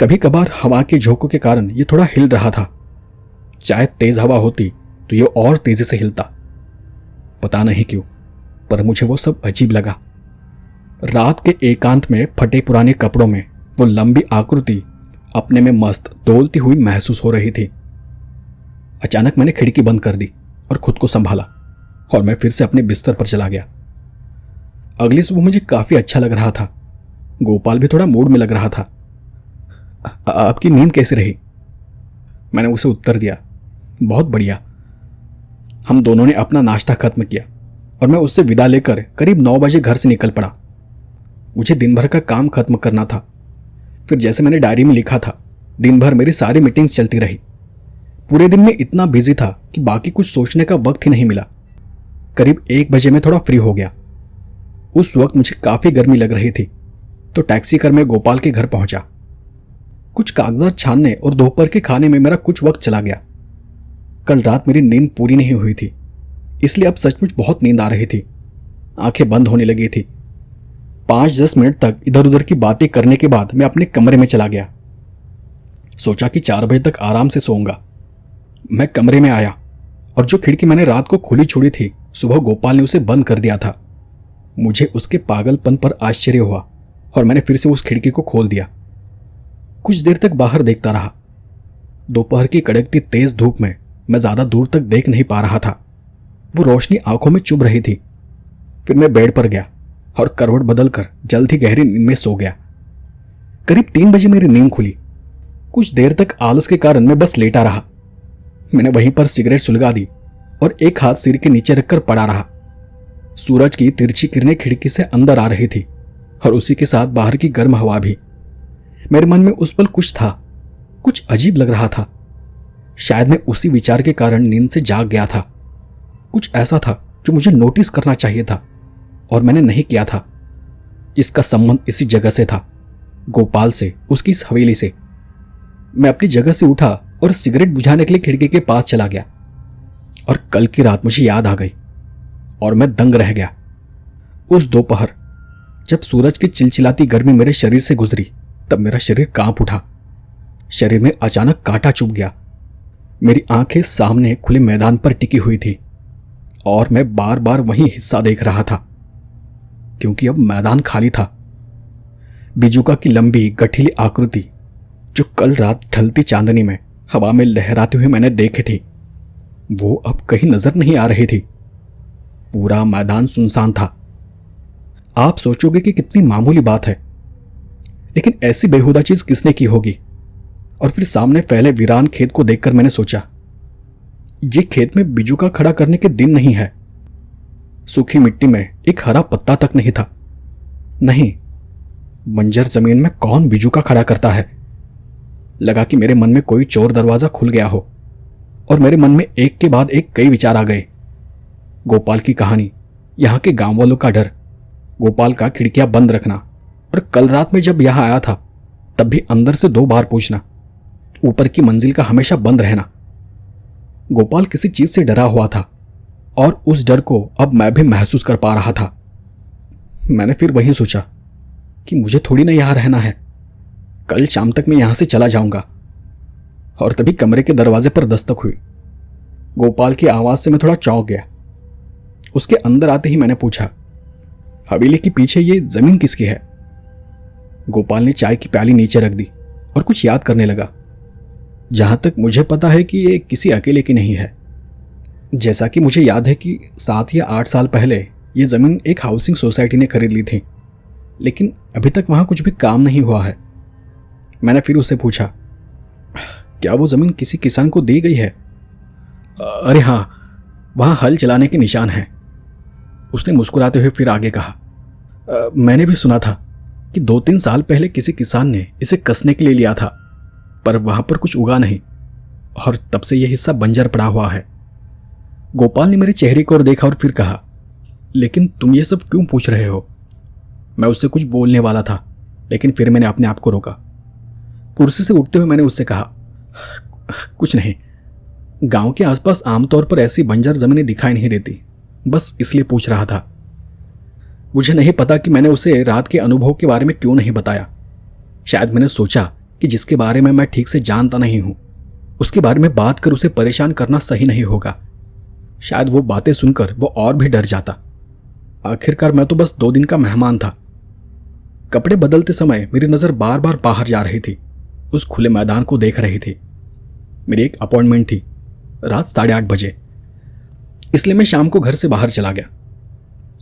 कभी कभार हवा के झोंकों के कारण ये थोड़ा हिल रहा था। शायद तेज हवा होती तो ये और तेजी से हिलता। पता नहीं क्यों, पर मुझे वो सब अजीब लगा। रात के एकांत में फटे पुराने कपड़ों में वो लंबी आकृति अपने में मस्त डोलती हुई महसूस हो रही थी। अचानक मैंने खिड़की बंद कर दी और खुद को संभाला और मैं फिर से अपने बिस्तर पर चला गया। अगली सुबह मुझे काफी अच्छा लग रहा था। गोपाल भी थोड़ा मूड में लग रहा था। आपकी नींद कैसी रही? मैंने उसे उत्तर दिया, बहुत बढ़िया। हम दोनों ने अपना नाश्ता खत्म किया और मैं उससे विदा लेकर करीब 9 बजे घर से निकल पड़ा। मुझे दिन भर का काम खत्म करना था। फिर जैसे मैंने डायरी में लिखा था, दिन भर मेरी सारी मीटिंग्स चलती रही। पूरे दिन में इतना बिजी था कि बाकी कुछ सोचने का वक्त ही नहीं मिला। करीब 1 बजे में थोड़ा फ्री हो गया। उस वक्त मुझे काफी गर्मी लग रही थी, तो टैक्सी कर मैं गोपाल के घर पहुंचा। कुछ कागजात छानने और दोपहर के खाने में मेरा कुछ वक्त चला गया। कल रात मेरी नींद पूरी नहीं हुई थी, इसलिए अब सचमुच बहुत नींद आ रही थी। आंखें बंद होने लगी थी। 5-10 मिनट तक इधर उधर की बातें करने के बाद मैं अपने कमरे में चला गया। सोचा कि 4 बजे तक आराम से सोऊंगा। मैं कमरे में आया और जो खिड़की मैंने रात को खुली छोड़ी थी, सुबह गोपाल ने उसे बंद कर दिया था। मुझे उसके पागलपन पर आश्चर्य हुआ और मैंने फिर से उस खिड़की को खोल दिया। कुछ देर तक बाहर देखता रहा। दोपहर की कड़कती तेज धूप में मैं ज्यादा दूर तक देख नहीं पा रहा था। वो रोशनी आंखों में चुभ रही थी। फिर मैं बेड पर गया और करवट बदलकर जल्द ही गहरी नींद में सो गया। करीब 3 बजे मेरी नींद खुली। कुछ देर तक आलस के कारण मैं बस लेटा रहा। मैंने वहीं पर सिगरेट सुलगा दी और एक हाथ सिर के नीचे रखकर पड़ा रहा। सूरज की तिरछी किरणें खिड़की से अंदर आ रही थी और उसी के साथ बाहर की गर्म हवा भी। मेरे मन में उस पल कुछ था, कुछ अजीब लग रहा था। शायद मैं उसी विचार के कारण नींद से जाग गया था। कुछ ऐसा था जो मुझे नोटिस करना चाहिए था और मैंने नहीं किया था। इसका संबंध इसी जगह से था, गोपाल से, उसकी इस हवेली से। मैं अपनी जगह से उठा और सिगरेट बुझाने के लिए खिड़की के पास चला गया और कल की रात मुझे याद आ गई और मैं दंग रह गया। उस दोपहर जब सूरज की चिलचिलाती गर्मी मेरे शरीर से गुजरी, तब मेरा शरीर कांप उठा। शरीर में अचानक कांटा चुभ गया। मेरी आंखें सामने खुले मैदान पर टिकी हुई थी और मैं बार बार वही हिस्सा देख रहा था, क्योंकि अब मैदान खाली था। बिजुका की लंबी गठीली आकृति जो कल रात ढलती चांदनी में हवा में लहराते हुए मैंने देखी थी, वो अब कहीं नजर नहीं आ रही थी। पूरा मैदान सुनसान था। आप सोचोगे कि कितनी मामूली बात है, लेकिन ऐसी बेहुदा चीज किसने की होगी। और फिर सामने फैले वीरान खेत को देखकर मैंने सोचा, ये खेत में बिजुका खड़ा करने के दिन नहीं है। सूखी मिट्टी में एक हरा पत्ता तक नहीं था। नहीं, बंजर जमीन में कौन बिजुका खड़ा करता है। लगा कि मेरे मन में कोई चोर दरवाजा खुल गया हो और मेरे मन में एक के बाद एक कई विचार आ गए। गोपाल की कहानी, यहाँ के गांव वालों का डर, गोपाल का खिड़कियां बंद रखना और कल रात में जब यहां आया था तब भी अंदर से 2 बार पूछना, ऊपर की मंजिल का हमेशा बंद रहना। गोपाल किसी चीज से डरा हुआ था और उस डर को अब मैं भी महसूस कर पा रहा था। मैंने फिर वही सोचा कि मुझे थोड़ी ना यहां रहना है, कल शाम तक मैं यहां से चला जाऊंगा। और तभी कमरे के दरवाजे पर दस्तक हुई। गोपाल की आवाज से मैं थोड़ा चौंक गया। उसके अंदर आते ही मैंने पूछा, हवेली के पीछे ये जमीन किसकी है? गोपाल ने चाय की प्याली नीचे रख दी और कुछ याद करने लगा। जहां तक मुझे पता है कि ये किसी अकेले की नहीं है। जैसा कि मुझे याद है कि 7 या 8 साल पहले ये जमीन एक हाउसिंग सोसाइटी ने खरीद ली थी, लेकिन अभी तक वहां कुछ भी काम नहीं हुआ है। मैंने फिर उससे पूछा, क्या वो जमीन किसी किसान को दी गई है? अरे हाँ, वहां हल चलाने के निशान हैं। उसने मुस्कुराते हुए फिर आगे कहा, मैंने भी सुना था कि 2-3 साल पहले किसी किसान ने इसे कसने के लिए लिया था, पर वहां पर कुछ उगा नहीं और तब से यह हिस्सा बंजर पड़ा हुआ है। गोपाल ने मेरे चेहरे की ओर देखा और फिर कहा, लेकिन तुम ये सब क्यों पूछ रहे हो? मैं उससे कुछ बोलने वाला था, लेकिन फिर मैंने अपने आप को रोका। कुर्सी से उठते हुए मैंने उससे कहा, कुछ नहीं, गांव के आसपास आमतौर पर ऐसी बंजर जमीनें दिखाई नहीं देती, बस इसलिए पूछ रहा था। मुझे नहीं पता कि मैंने उसे रात के अनुभव के बारे में क्यों नहीं बताया। शायद मैंने सोचा कि जिसके बारे में मैं ठीक से जानता नहीं हूं उसके बारे में बात कर उसे परेशान करना सही नहीं होगा। शायद वो बातें सुनकर वो और भी डर जाता। आखिरकार मैं तो बस 2 दिन का मेहमान था। कपड़े बदलते समय मेरी नज़र बार बार बाहर जा रही थी, उस खुले मैदान को देख रही थी। मेरी एक अपॉइंटमेंट थी रात 8:30 बजे, इसलिए मैं शाम को घर से बाहर चला गया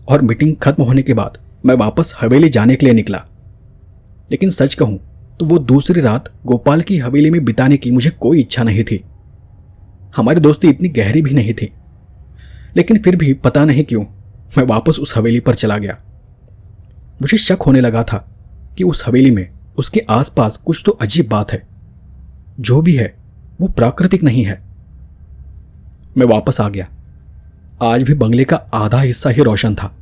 और मीटिंग खत्म होने के बाद मैं वापस हवेली जाने के लिए निकला। लेकिन सच कहूं तो वो दूसरी रात गोपाल की हवेली में बिताने की मुझे कोई इच्छा नहीं थी। हमारी दोस्ती इतनी गहरी भी नहीं थी, लेकिन फिर भी पता नहीं क्यों मैं वापस उस हवेली पर चला गया। मुझे शक होने लगा था कि उस हवेली में उसके आसपास कुछ तो अजीब बात है। जो भी है वो प्राकृतिक नहीं है। मैं वापस आ गया। आज भी बंगले का आधा हिस्सा ही रोशन था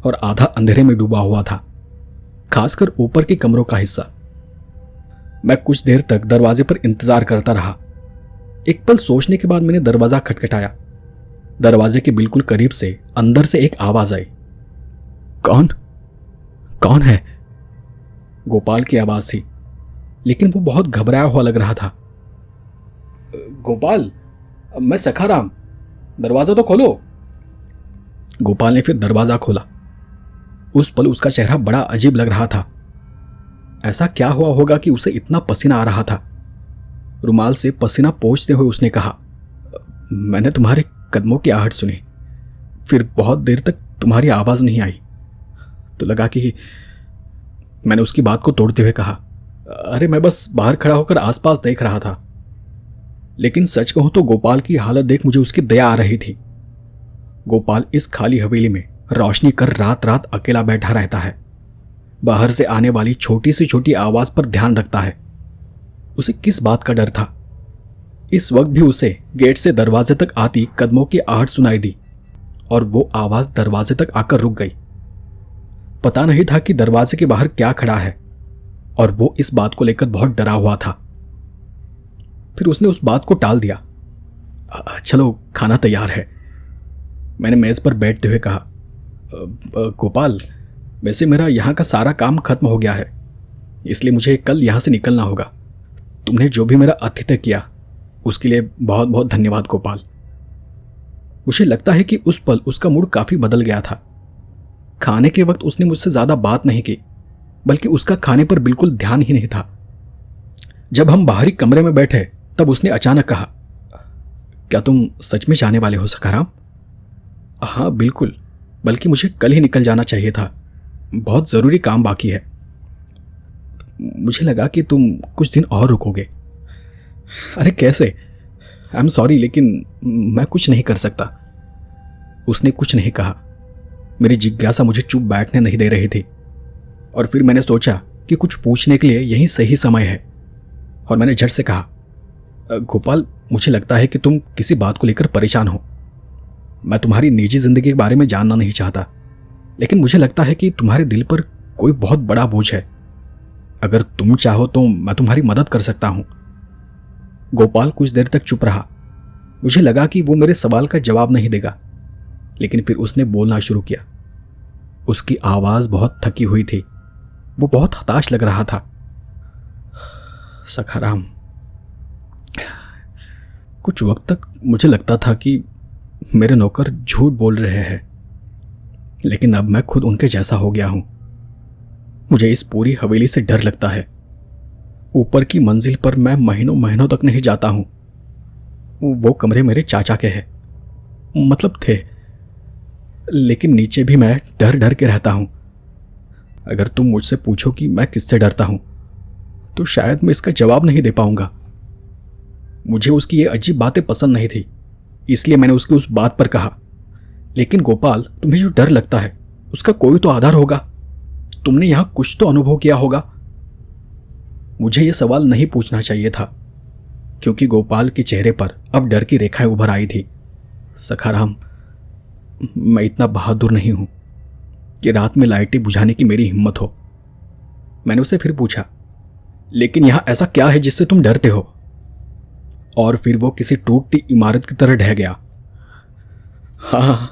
और आधा अंधेरे में डूबा हुआ था, खासकर ऊपर के कमरों का हिस्सा। मैं कुछ देर तक दरवाजे पर इंतजार करता रहा। एक पल सोचने के बाद मैंने दरवाजा खटखटाया। दरवाजे के बिल्कुल करीब से अंदर से एक आवाज आई। कौन कौन है? गोपाल की आवाज थी, लेकिन वो बहुत घबराया हुआ लग रहा था। गोपाल, मैं सखाराम, दरवाजा तो खोलो। गोपाल ने फिर दरवाजा खोला। उस पल उसका चेहरा बड़ा अजीब लग रहा था। ऐसा क्या हुआ होगा कि उसे इतना पसीना आ रहा था? रुमाल से पसीना पोंछते हुए उसने कहा, मैंने तुम्हारे कदमों की आहट सुनी, फिर बहुत देर तक तुम्हारी आवाज नहीं आई, तो लगा कि मैंने उसकी बात को तोड़ते हुए कहा, अरे मैं बस बाहर खड़ा होकर आसपास देख रहा था। लेकिन सच कहूं तो गोपाल की हालत देख मुझे उसकी दया आ रही थी। गोपाल इस खाली हवेली में रोशनी कर रात रात अकेला बैठा रहता है। बाहर से आने वाली छोटी से छोटी आवाज पर ध्यान रखता है। उसे किस बात का डर था? इस वक्त भी उसे गेट से दरवाजे तक आती कदमों की आहट सुनाई दी और वो आवाज दरवाजे तक आकर रुक गई। पता नहीं था कि दरवाजे के बाहर क्या खड़ा है और वो इस बात को लेकर बहुत डरा हुआ था। फिर उसने उस बात को टाल दिया। चलो, खाना तैयार है, मैंने मेज पर बैठते हुए कहा। गोपाल, वैसे मेरा यहाँ का सारा काम खत्म हो गया है, इसलिए मुझे कल यहाँ से निकलना होगा। तुमने जो भी मेरा आतिथ्य किया उसके लिए बहुत बहुत धन्यवाद गोपाल। मुझे लगता है कि उस पल उसका मूड काफी बदल गया था। खाने के वक्त उसने मुझसे ज्यादा बात नहीं की, बल्कि उसका खाने पर बिल्कुल ध्यान ही नहीं था। जब हम बाहरी कमरे में बैठे तब उसने अचानक कहा, क्या तुम सच में जाने वाले हो सखाराम? हाँ बिल्कुल, बल्कि मुझे कल ही निकल जाना चाहिए था, बहुत जरूरी काम बाकी है। मुझे लगा कि तुम कुछ दिन और रुकोगे। अरे कैसे? आई एम सॉरी, लेकिन मैं कुछ नहीं कर सकता। उसने कुछ नहीं कहा। मेरी जिज्ञासा मुझे चुप बैठने नहीं दे रही थी और फिर मैंने सोचा कि कुछ पूछने के लिए यही सही समय है और मैंने झट से कहा, गोपाल, मुझे लगता है कि तुम किसी बात को लेकर परेशान हो। मैं तुम्हारी निजी जिंदगी के बारे में जानना नहीं चाहता, लेकिन मुझे लगता है कि तुम्हारे दिल पर कोई बहुत बड़ा बोझ है। अगर तुम चाहो तो मैं तुम्हारी मदद कर सकता हूं। गोपाल कुछ देर तक चुप रहा। मुझे लगा कि वो मेरे सवाल का जवाब नहीं देगा, लेकिन फिर उसने बोलना शुरू किया। उसकी आवाज बहुत थकी हुई थी, वो बहुत हताश लग रहा था। सखाराम, कुछ वक्त तक मुझे लगता था कि मेरे नौकर झूठ बोल रहे हैं, लेकिन अब मैं खुद उनके जैसा हो गया हूं। मुझे इस पूरी हवेली से डर लगता है। ऊपर की मंजिल पर मैं महीनों महीनों तक नहीं जाता हूं। वो कमरे मेरे चाचा के हैं, मतलब थे, लेकिन नीचे भी मैं डर डर के रहता हूं। अगर तुम मुझसे पूछो कि मैं किससे डरता हूं, तो शायद मैं इसका जवाब नहीं दे पाऊंगा। मुझे उसकी ये अजीब बातें पसंद नहीं थी, इसलिए मैंने उसकी उस बात पर कहा, लेकिन गोपाल, तुम्हें जो डर लगता है उसका कोई तो आधार होगा। तुमने यहां कुछ तो अनुभव किया होगा। मुझे यह सवाल नहीं पूछना चाहिए था, क्योंकि गोपाल के चेहरे पर अब डर की रेखाएं उभर आई थी। सखाराम, मैं इतना बहादुर नहीं हूं कि रात में लाइटें बुझाने की मेरी हिम्मत हो। मैंने उसे फिर पूछा, लेकिन यहां ऐसा क्या है जिससे तुम डरते हो? और फिर वो किसी टूटती इमारत की तरह ढह गया। हाँ।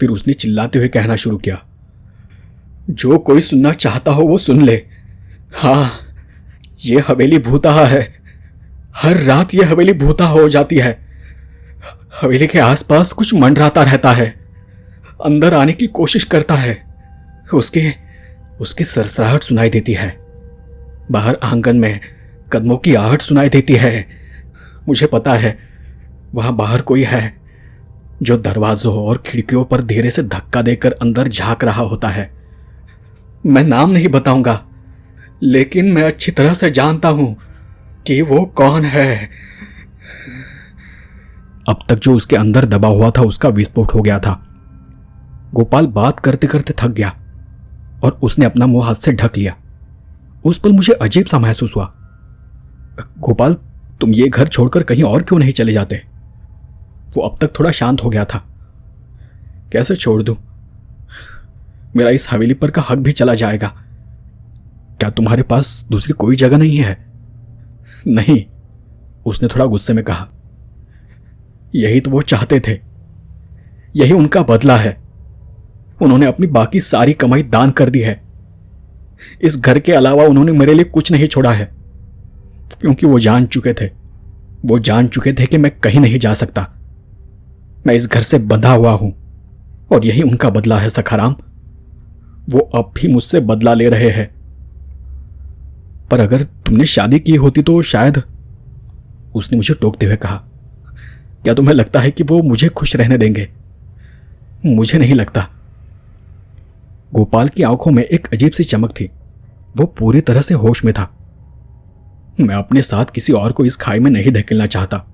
फिर उसने चिल्लाते हुए कहना शुरू किया, जो कोई सुनना चाहता हो वो सुन ले। हाँ, ये हवेली भूतहा है। हर रात ये हवेली भूतहा हो जाती है। हवेली के आसपास कुछ मंडराता रहता है, अंदर आने की कोशिश करता है। उसकी सरसराहट सुनाई देती है। बाहर आंगन में कदमों की आहट सुनाई देती है। मुझे पता है वहां बाहर कोई है जो दरवाजों और खिड़कियों पर धीरे से धक्का देकर अंदर झांक रहा होता है। मैं नाम नहीं बताऊंगा, लेकिन मैं अच्छी तरह से जानता हूं कि वो कौन है। अब तक जो उसके अंदर दबा हुआ था उसका विस्फोट हो गया था। गोपाल बात करते करते थक गया और उसने अपना मुंह हाथ से ढक लिया। उस पल मुझे अजीब सा महसूस हुआ। गोपाल, तुम ये घर छोड़कर कहीं और क्यों नहीं चले जाते? वो अब तक थोड़ा शांत हो गया था। कैसे छोड़ दूं? मेरा इस हवेली पर का हक भी चला जाएगा। क्या तुम्हारे पास दूसरी कोई जगह नहीं है? नहीं, उसने थोड़ा गुस्से में कहा। यही तो वो चाहते थे, यही उनका बदला है। उन्होंने अपनी बाकी सारी कमाई दान कर दी है। इस घर के अलावा उन्होंने मेरे लिए कुछ नहीं छोड़ा है, क्योंकि वो जान चुके थे कि मैं कहीं नहीं जा सकता। मैं इस घर से बंधा हुआ हूं और यही उनका बदला है सखाराम। वो अब भी मुझसे बदला ले रहे हैं। पर अगर तुमने शादी की होती तो शायद, उसने मुझे टोकते हुए कहा। क्या तुम्हें लगता है कि वो मुझे खुश रहने देंगे? मुझे नहीं लगता। गोपाल की आंखों में एक अजीब सी चमक थी। वो पूरी तरह से होश में था। मैं अपने साथ किसी और को इस खाई में नहीं धकेलना चाहता।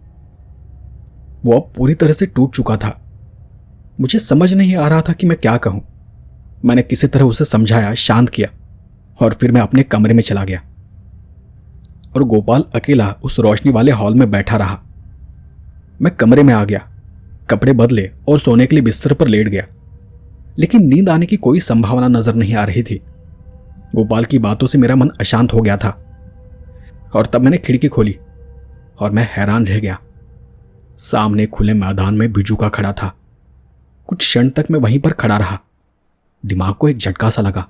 वो अब पूरी तरह से टूट चुका था। मुझे समझ नहीं आ रहा था कि मैं क्या कहूं। मैंने किसी तरह उसे समझाया, शांत किया और फिर मैं अपने कमरे में चला गया और गोपाल अकेला उस रोशनी वाले हॉल में बैठा रहा। मैं कमरे में आ गया, कपड़े बदले और सोने के लिए बिस्तर पर लेट गया, लेकिन नींद आने की कोई संभावना नजर नहीं आ रही थी। गोपाल की बातों से मेरा मन अशांत हो गया था और तब मैंने खिड़की खोली और मैं हैरान रह गया। सामने खुले मैदान में बिजूका खड़ा था। कुछ क्षण तक मैं वहीं पर खड़ा रहा। दिमाग को एक झटका सा लगा,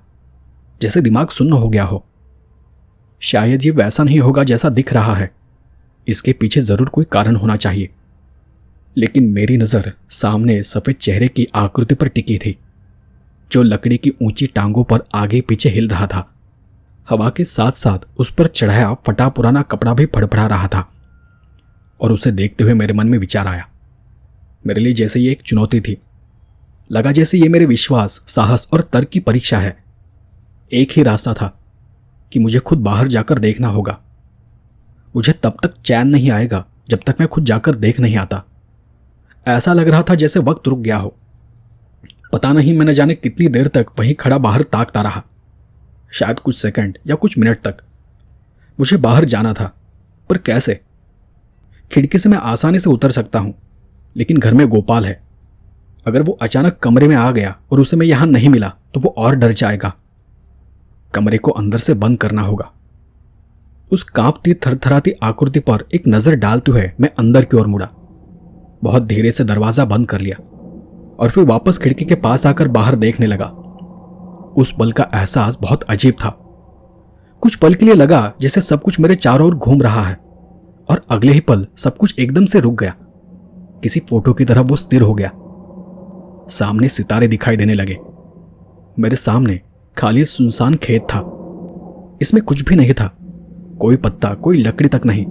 जैसे दिमाग सुन्न हो गया हो। शायद ये वैसा नहीं होगा जैसा दिख रहा है। इसके पीछे जरूर कोई कारण होना चाहिए। लेकिन मेरी नजर सामने सफेद चेहरे की आकृति पर टिकी थी, जो लकड़ी की ऊंची टांगों पर आगे पीछे हिल रहा था। हवा के साथ साथ उस पर चढ़ाया फटा पुराना कपड़ा भी फड़फड़ा रहा था। और उसे देखते हुए मेरे मन में विचार आया। मेरे लिए जैसे ये एक चुनौती थी। लगा जैसे ये मेरे विश्वास, साहस और तर्क की परीक्षा है। एक ही रास्ता था कि मुझे खुद बाहर जाकर देखना होगा। मुझे तब तक चैन नहीं आएगा जब तक मैं खुद जाकर देख नहीं आता। ऐसा लग रहा था जैसे वक्त रुक गया हो। पता नहीं मैं न जाने कितनी देर तक वहीं खड़ा बाहर ताकता रहा। शायद कुछ सेकंड या कुछ मिनट तक। मुझे बाहर जाना था, पर कैसे? खिड़की से मैं आसानी से उतर सकता हूं, लेकिन घर में गोपाल है। अगर वो अचानक कमरे में आ गया और उसे मैं यहां नहीं मिला तो वो और डर जाएगा। कमरे को अंदर से बंद करना होगा। उस कांपती थरथराती आकृति पर एक नजर डालते हुए मैं अंदर की ओर मुड़ा। बहुत धीरे से दरवाजा बंद कर लिया और फिर वापस खिड़की के पास आकर बाहर देखने लगा। उस पल का एहसास बहुत अजीब था। कुछ पल के लिए लगा जैसे सब कुछ मेरे चारों ओर घूम रहा है, और अगले ही पल सब कुछ एकदम से रुक गया। किसी फोटो की तरह वो स्थिर हो गया। सामने सितारे दिखाई देने लगे। मेरे सामने खाली सुनसान खेत था। इसमें कुछ भी नहीं था, कोई पत्ता, कोई लकड़ी तक नहीं।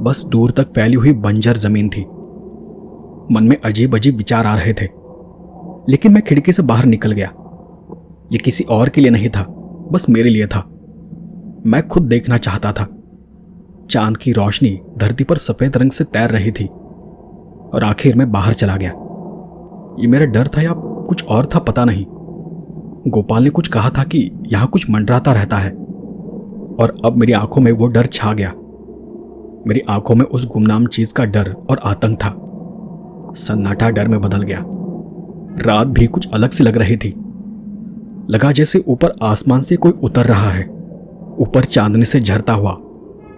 बस दूर तक फैली हुई बंजर जमीन थी। मन में अजीब अजीब विचार आ रहे थे, लेकिन मैं खिड़की से बाहर निकल गया। ये किसी और के लिए नहीं था, बस मेरे लिए था। मैं खुद देखना चाहता था। चांद की रोशनी धरती पर सफेद रंग से तैर रही थी और आखिर में बाहर चला गया। ये मेरा डर था या कुछ और था, पता नहीं। गोपाल ने कुछ कहा था कि यहां कुछ मंडराता रहता है, और अब मेरी आंखों में वो डर छा गया। मेरी आंखों में उस गुमनाम चीज का डर और आतंक था। सन्नाटा डर में बदल गया। रात भी कुछ अलग सी लग रही थी। लगा जैसे ऊपर आसमान से कोई उतर रहा है, ऊपर चांदनी से झरता हुआ,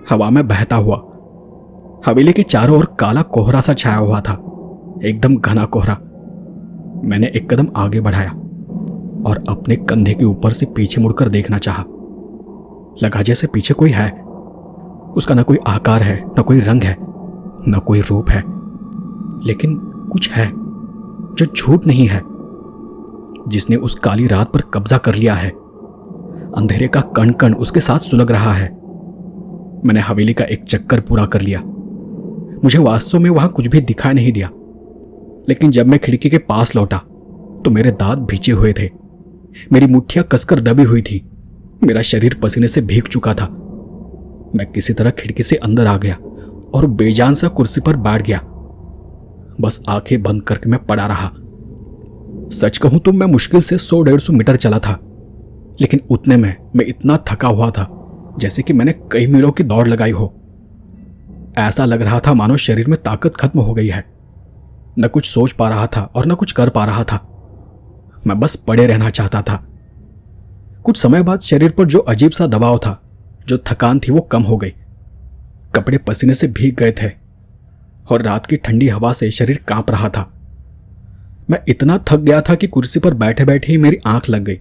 हवा में बहता हुआ, हवेली के चारों ओर काला कोहरा सा छाया हुआ था, एकदम घना कोहरा। मैंने एक कदम आगे बढ़ाया और अपने कंधे के ऊपर से पीछे मुड़कर देखना चाहा। लगा जैसे पीछे कोई है। उसका न कोई आकार है, न कोई रंग है, न कोई रूप है, लेकिन कुछ है जो झूठ नहीं है, जिसने उस काली रात पर कब्जा कर लिया है। अंधेरे का कण कण उसके साथ सुलग रहा है। मैंने हवेली का एक चक्कर पूरा कर लिया। मुझे वास्तव में वहां कुछ भी दिखाई नहीं दिया, लेकिन जब मैं खिड़की के पास लौटा तो मेरे दांत भींचे हुए थे, मेरी मुट्ठियां कसकर दबी हुई थी, मेरा शरीर पसीने से भीग चुका था। मैं किसी तरह खिड़की से अंदर आ गया और बेजान सा कुर्सी पर बैठ गया। बस आंखें बंद करके मैं पड़ा रहा। सच कहूं तो मैं मुश्किल से 100-150 मीटर चला था, लेकिन उतने में मैं इतना थका हुआ था जैसे कि मैंने कई मीलों की दौड़ लगाई हो। ऐसा लग रहा था मानो शरीर में ताकत खत्म हो गई है। न कुछ सोच पा रहा था और न कुछ कर पा रहा था। मैं बस पड़े रहना चाहता था। कुछ समय बाद शरीर पर जो अजीब सा दबाव था, जो थकान थी, वो कम हो गई। कपड़े पसीने से भीग गए थे और रात की ठंडी हवा से शरीर कांप रहा था। मैं इतना थक गया था कि कुर्सी पर बैठे बैठे ही मेरी आंख लग गई।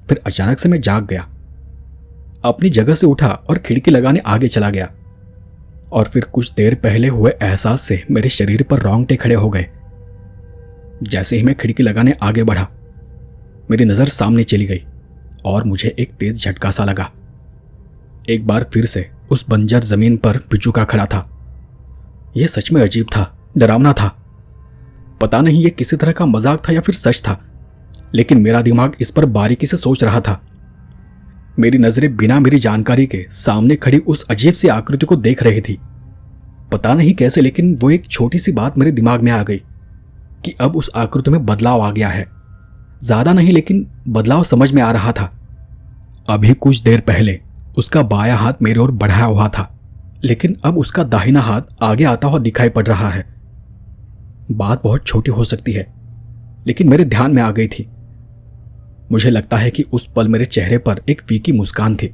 फिर अचानक से मैं जाग गया, अपनी जगह से उठा और खिड़की लगाने आगे चला गया। और फिर कुछ देर पहले हुए एहसास से मेरे शरीर पर रोंगटे खड़े हो गए। जैसे ही मैं खिड़की लगाने आगे बढ़ा, मेरी नजर सामने चली गई और मुझे एक तेज झटका सा लगा। एक बार फिर से उस बंजर जमीन पर पिचुका खड़ा था। यह सच में अजीब था, डरावना था। पता नहीं यह किसी तरह का मजाक था या फिर सच था, लेकिन मेरा दिमाग इस पर बारीकी से सोच रहा था। मेरी नजरें बिना मेरी जानकारी के सामने खड़ी उस अजीब सी आकृति को देख रही थी। पता नहीं कैसे, लेकिन वो एक छोटी सी बात मेरे दिमाग में आ गई कि अब उस आकृति में बदलाव आ गया है। ज्यादा नहीं, लेकिन बदलाव समझ में आ रहा था। अभी कुछ देर पहले उसका बायां हाथ मेरे ओर बढ़ाया हुआ था, लेकिन अब उसका दाहिना हाथ आगे आता हुआ दिखाई पड़ रहा है। बात बहुत छोटी हो सकती है, लेकिन मेरे ध्यान में आ गई थी। मुझे लगता है कि उस पल मेरे चेहरे पर एक फीकी मुस्कान थी।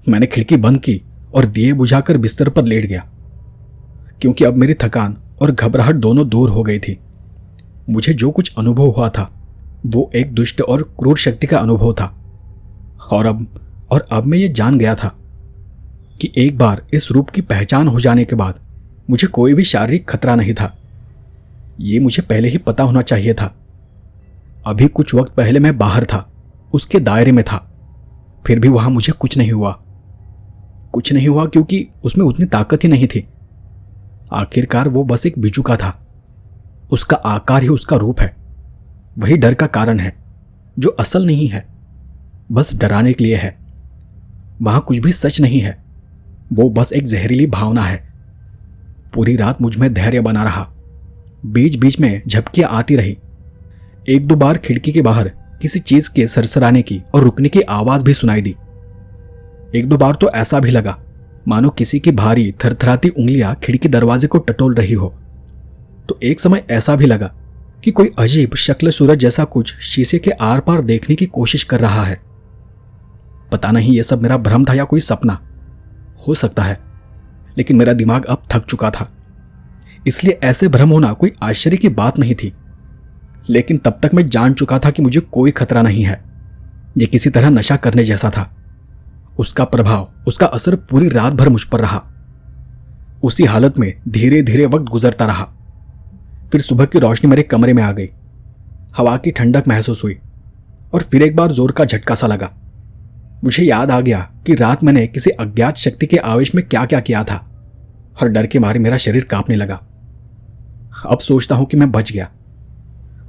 मैंने खिड़की बंद की और दिए बुझाकर बिस्तर पर लेट गया, क्योंकि अब मेरी थकान और घबराहट दोनों दूर हो गई थी। मुझे जो कुछ अनुभव हुआ था वो एक दुष्ट और क्रूर शक्ति का अनुभव था। और अब मैं ये जान गया था कि एक बार इस रूप की पहचान हो जाने के बाद मुझे कोई भी शारीरिक खतरा नहीं था। ये मुझे पहले ही पता होना चाहिए था। अभी कुछ वक्त पहले मैं बाहर था, उसके दायरे में था, फिर भी वहां मुझे कुछ नहीं हुआ। कुछ नहीं हुआ क्योंकि उसमें उतनी ताकत ही नहीं थी। आखिरकार वो बस एक बिचुका था। उसका आकार ही उसका रूप है। वही डर का कारण है, जो असल नहीं है, बस डराने के लिए है। वहां कुछ भी सच नहीं है, वो बस एक जहरीली भावना है। पूरी रात मुझ में धैर्य बना रहा। बीच बीच में झपकियां आती रही। एक दो बार खिड़की के बाहर किसी चीज के सरसराने की और रुकने की आवाज भी सुनाई दी। एक दो बार तो ऐसा भी लगा मानो किसी की भारी थरथराती उंगलियां खिड़की दरवाजे को टटोल रही हो। तो एक समय ऐसा भी लगा कि कोई अजीब शक्ल सूरज जैसा कुछ शीशे के आर पार देखने की कोशिश कर रहा है। पता नहीं यह सब मेरा भ्रम था या कोई सपना, हो सकता है, लेकिन मेरा दिमाग अब थक चुका था, इसलिए ऐसे भ्रम होना कोई आश्चर्य की बात नहीं थी। लेकिन तब तक मैं जान चुका था कि मुझे कोई खतरा नहीं है। यह किसी तरह नशा करने जैसा था। उसका प्रभाव, उसका असर पूरी रात भर मुझ पर रहा। उसी हालत में धीरे धीरे वक्त गुजरता रहा। फिर सुबह की रोशनी मेरे कमरे में आ गई। हवा की ठंडक महसूस हुई और फिर एक बार जोर का झटका सा लगा। मुझे याद आ गया कि रात मैंने किसी अज्ञात शक्ति के आवेश में क्या क्या किया था और डर के मारे मेरा शरीर कांपने लगा। अब सोचता हूं कि मैं बच गया।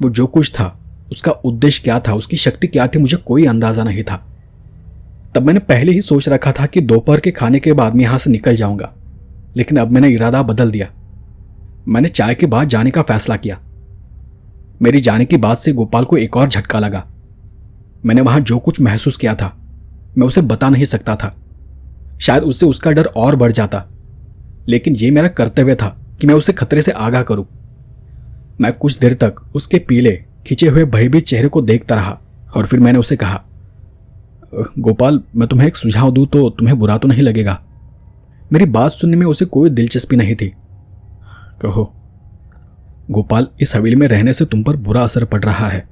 वो जो कुछ था, उसका उद्देश्य क्या था, उसकी शक्ति क्या थी, मुझे कोई अंदाजा नहीं था। तब मैंने पहले ही सोच रखा था कि दोपहर के खाने के बाद मैं यहां से निकल जाऊंगा, लेकिन अब मैंने इरादा बदल दिया। मैंने चाय के बाद जाने का फैसला किया। मेरी जाने की बात से गोपाल को एक और झटका लगा। मैंने वहां जो कुछ महसूस किया था मैं उसे बता नहीं सकता था। शायद उससे उसका डर और बढ़ जाता, लेकिन यह मेरा कर्तव्य था कि मैं उसे खतरे से आगाह करूं। मैं कुछ देर तक उसके पीले खिंचे हुए भयभीत चेहरे को देखता रहा और फिर मैंने उसे कहा, गोपाल, मैं तुम्हें एक सुझाव दूं तो तुम्हें बुरा तो नहीं लगेगा? मेरी बात सुनने में उसे कोई दिलचस्पी नहीं थी। कहो। गोपाल, इस हवेली में रहने से तुम पर बुरा असर पड़ रहा है।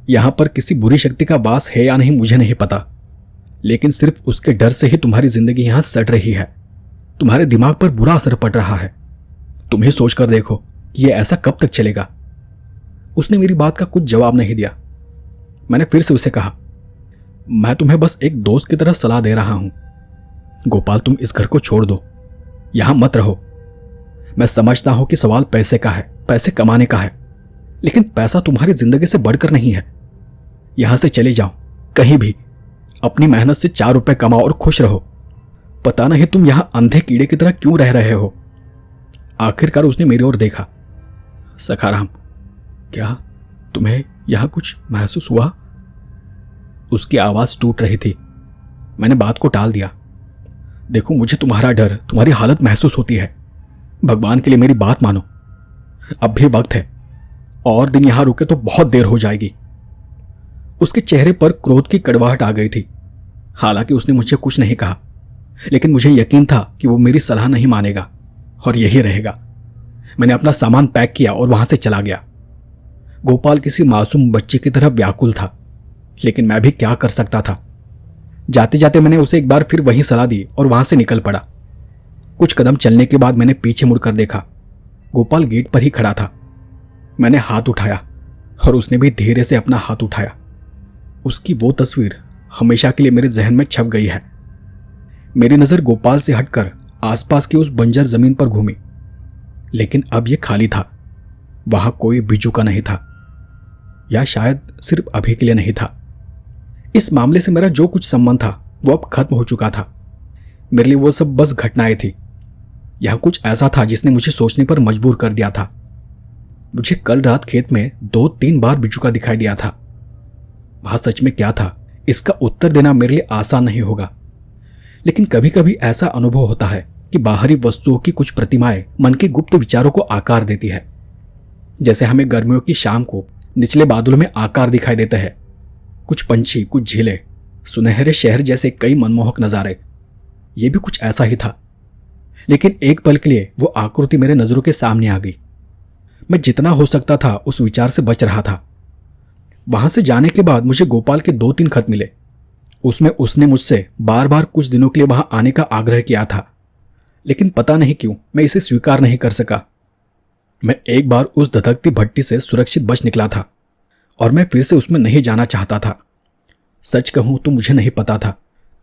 यहां पर किसी बुरी शक्ति का वास है या नहीं मुझे नहीं पता, लेकिन सिर्फ उसके डर से ही तुम्हारी जिंदगी यहां सड़ रही है। तुम्हारे दिमाग पर बुरा असर पड़ रहा है। तुम ही सोच कर देखो कि यह ऐसा कब तक चलेगा। उसने मेरी बात का कुछ जवाब नहीं दिया। मैंने फिर से उसे कहा, मैं तुम्हें बस एक दोस्त की तरह सलाह दे रहा हूं। गोपाल, तुम इस घर को छोड़ दो, यहां मत रहो। मैं समझता हूं कि सवाल पैसे का है, पैसे कमाने का है, लेकिन पैसा तुम्हारी जिंदगी से बढ़कर नहीं है। यहां से चले जाओ, कहीं भी। अपनी मेहनत से 4 रुपए कमाओ और खुश रहो। पता नहीं तुम यहां अंधे कीड़े की तरह क्यों रह रहे हो। आखिरकार उसने मेरी ओर देखा। सखाराम, क्या तुम्हें यहां कुछ महसूस हुआ? उसकी आवाज टूट रही थी। मैंने बात को टाल दिया। देखो, मुझे तुम्हारा डर, तुम्हारी हालत महसूस होती है। भगवान के लिए मेरी बात मानो। अब भी वक्त है, और दिन यहां रुके तो बहुत देर हो जाएगी। उसके चेहरे पर क्रोध की कड़वाहट आ गई थी। हालांकि उसने मुझे कुछ नहीं कहा, लेकिन मुझे यकीन था कि वो मेरी सलाह नहीं मानेगा और यही रहेगा। मैंने अपना सामान पैक किया और वहां से चला गया। गोपाल किसी मासूम बच्चे की तरह व्याकुल था, लेकिन मैं भी क्या कर सकता था। जाते जाते मैंने उसे एक बार फिर वही सलाह दी और वहां से निकल पड़ा। कुछ कदम चलने के बाद मैंने पीछे मुड़कर देखा। गोपाल गेट पर ही खड़ा था। मैंने हाथ उठाया और उसने भी धीरे से अपना हाथ उठाया। उसकी वो तस्वीर हमेशा के लिए मेरे जहन में छप गई है। मेरी नजर गोपाल से हटकर आसपास की उस बंजर जमीन पर घूमी, लेकिन अब यह खाली था। वहां कोई बिजू का नहीं था, या शायद सिर्फ अभी के लिए नहीं था। इस मामले से मेरा जो कुछ संबंध था वो अब खत्म हो चुका था। मेरे लिए वो सब बस घटनाएं थी। यह कुछ ऐसा था जिसने मुझे सोचने पर मजबूर कर दिया था। मुझे कल रात खेत में 2-3 बार बिच्छू दिखाई दिया था। वहां सच में क्या था, इसका उत्तर देना मेरे लिए आसान नहीं होगा, लेकिन कभी कभी ऐसा अनुभव होता है कि बाहरी वस्तुओं की कुछ प्रतिमाएं मन के गुप्त विचारों को आकार देती है। जैसे हमें गर्मियों की शाम को निचले बादलों में आकार दिखाई देते हैं। कुछ पंछी, कुछ झीलें, सुनहरे शहर जैसे कई मनमोहक नजारे। ये भी कुछ ऐसा ही था, लेकिन एक पल के लिए वो आकृति मेरे नजरों के सामने आ गई। मैं जितना हो सकता था उस विचार से बच रहा था। वहां से जाने के बाद मुझे गोपाल के 2-3 खत मिले। उसमें उसने मुझसे बार बार कुछ दिनों के लिए वहां आने का आग्रह किया था, लेकिन पता नहीं क्यों मैं इसे स्वीकार नहीं कर सका। मैं एक बार उस धधकती भट्टी से सुरक्षित बच निकला था और मैं फिर से उसमें नहीं जाना चाहता था। सच कहूं तो मुझे नहीं पता था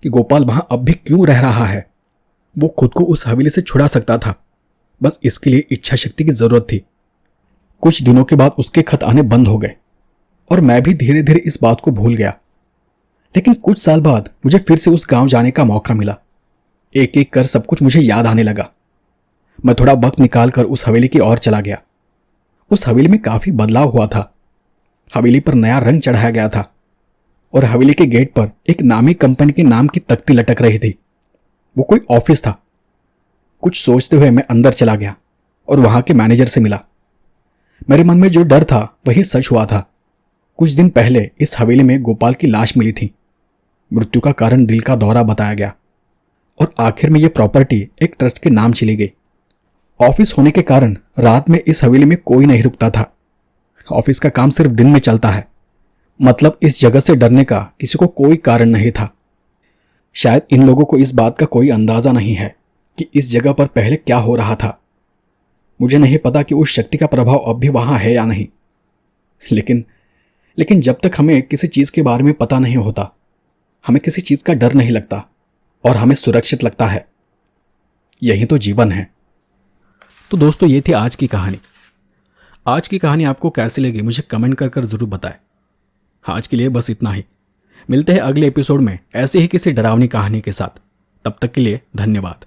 कि गोपाल वहां अब भी क्यों रह रहा है। वो खुद को उस हवेली से छुड़ा सकता था, बस इसके लिए इच्छा शक्ति की जरूरत थी। कुछ दिनों के बाद उसके खत आने बंद हो गए और मैं भी धीरे धीरे इस बात को भूल गया। लेकिन कुछ साल बाद मुझे फिर से उस गांव जाने का मौका मिला। एक एक कर सब कुछ मुझे याद आने लगा। मैं थोड़ा वक्त निकालकर उस हवेली की ओर चला गया। उस हवेली में काफी बदलाव हुआ था। हवेली पर नया रंग चढ़ाया गया था और हवेली के गेट पर एक नामी कंपनी के नाम की तख्ती लटक रही थी। वो कोई ऑफिस था। कुछ सोचते हुए मैं अंदर चला गया और वहां के मैनेजर से मिला। मेरे मन में जो डर था वही सच हुआ था। कुछ दिन पहले इस हवेली में गोपाल की लाश मिली थी। मृत्यु का कारण दिल का दौरा बताया गया और आखिर में यह प्रॉपर्टी एक ट्रस्ट के नाम चली गई। ऑफिस होने के कारण रात में इस हवेली में कोई नहीं रुकता था। ऑफिस का काम सिर्फ दिन में चलता है। मतलब इस जगह से डरने का किसी को कोई कारण नहीं था। शायद इन लोगों को इस बात का कोई अंदाजा नहीं है कि इस जगह पर पहले क्या हो रहा था। मुझे नहीं पता कि उस शक्ति का प्रभाव अब भी वहां है या नहीं, लेकिन जब तक हमें किसी चीज के बारे में पता नहीं होता, हमें किसी चीज का डर नहीं लगता और हमें सुरक्षित लगता है। यही तो जीवन है। तो दोस्तों, ये थी आज की कहानी। आज की कहानी आपको कैसी लगी मुझे कमेंट कर जरूर बताएं। आज के लिए बस इतना ही। मिलते हैं अगले एपिसोड में ऐसे ही किसी डरावनी कहानी के साथ। तब तक के लिए धन्यवाद।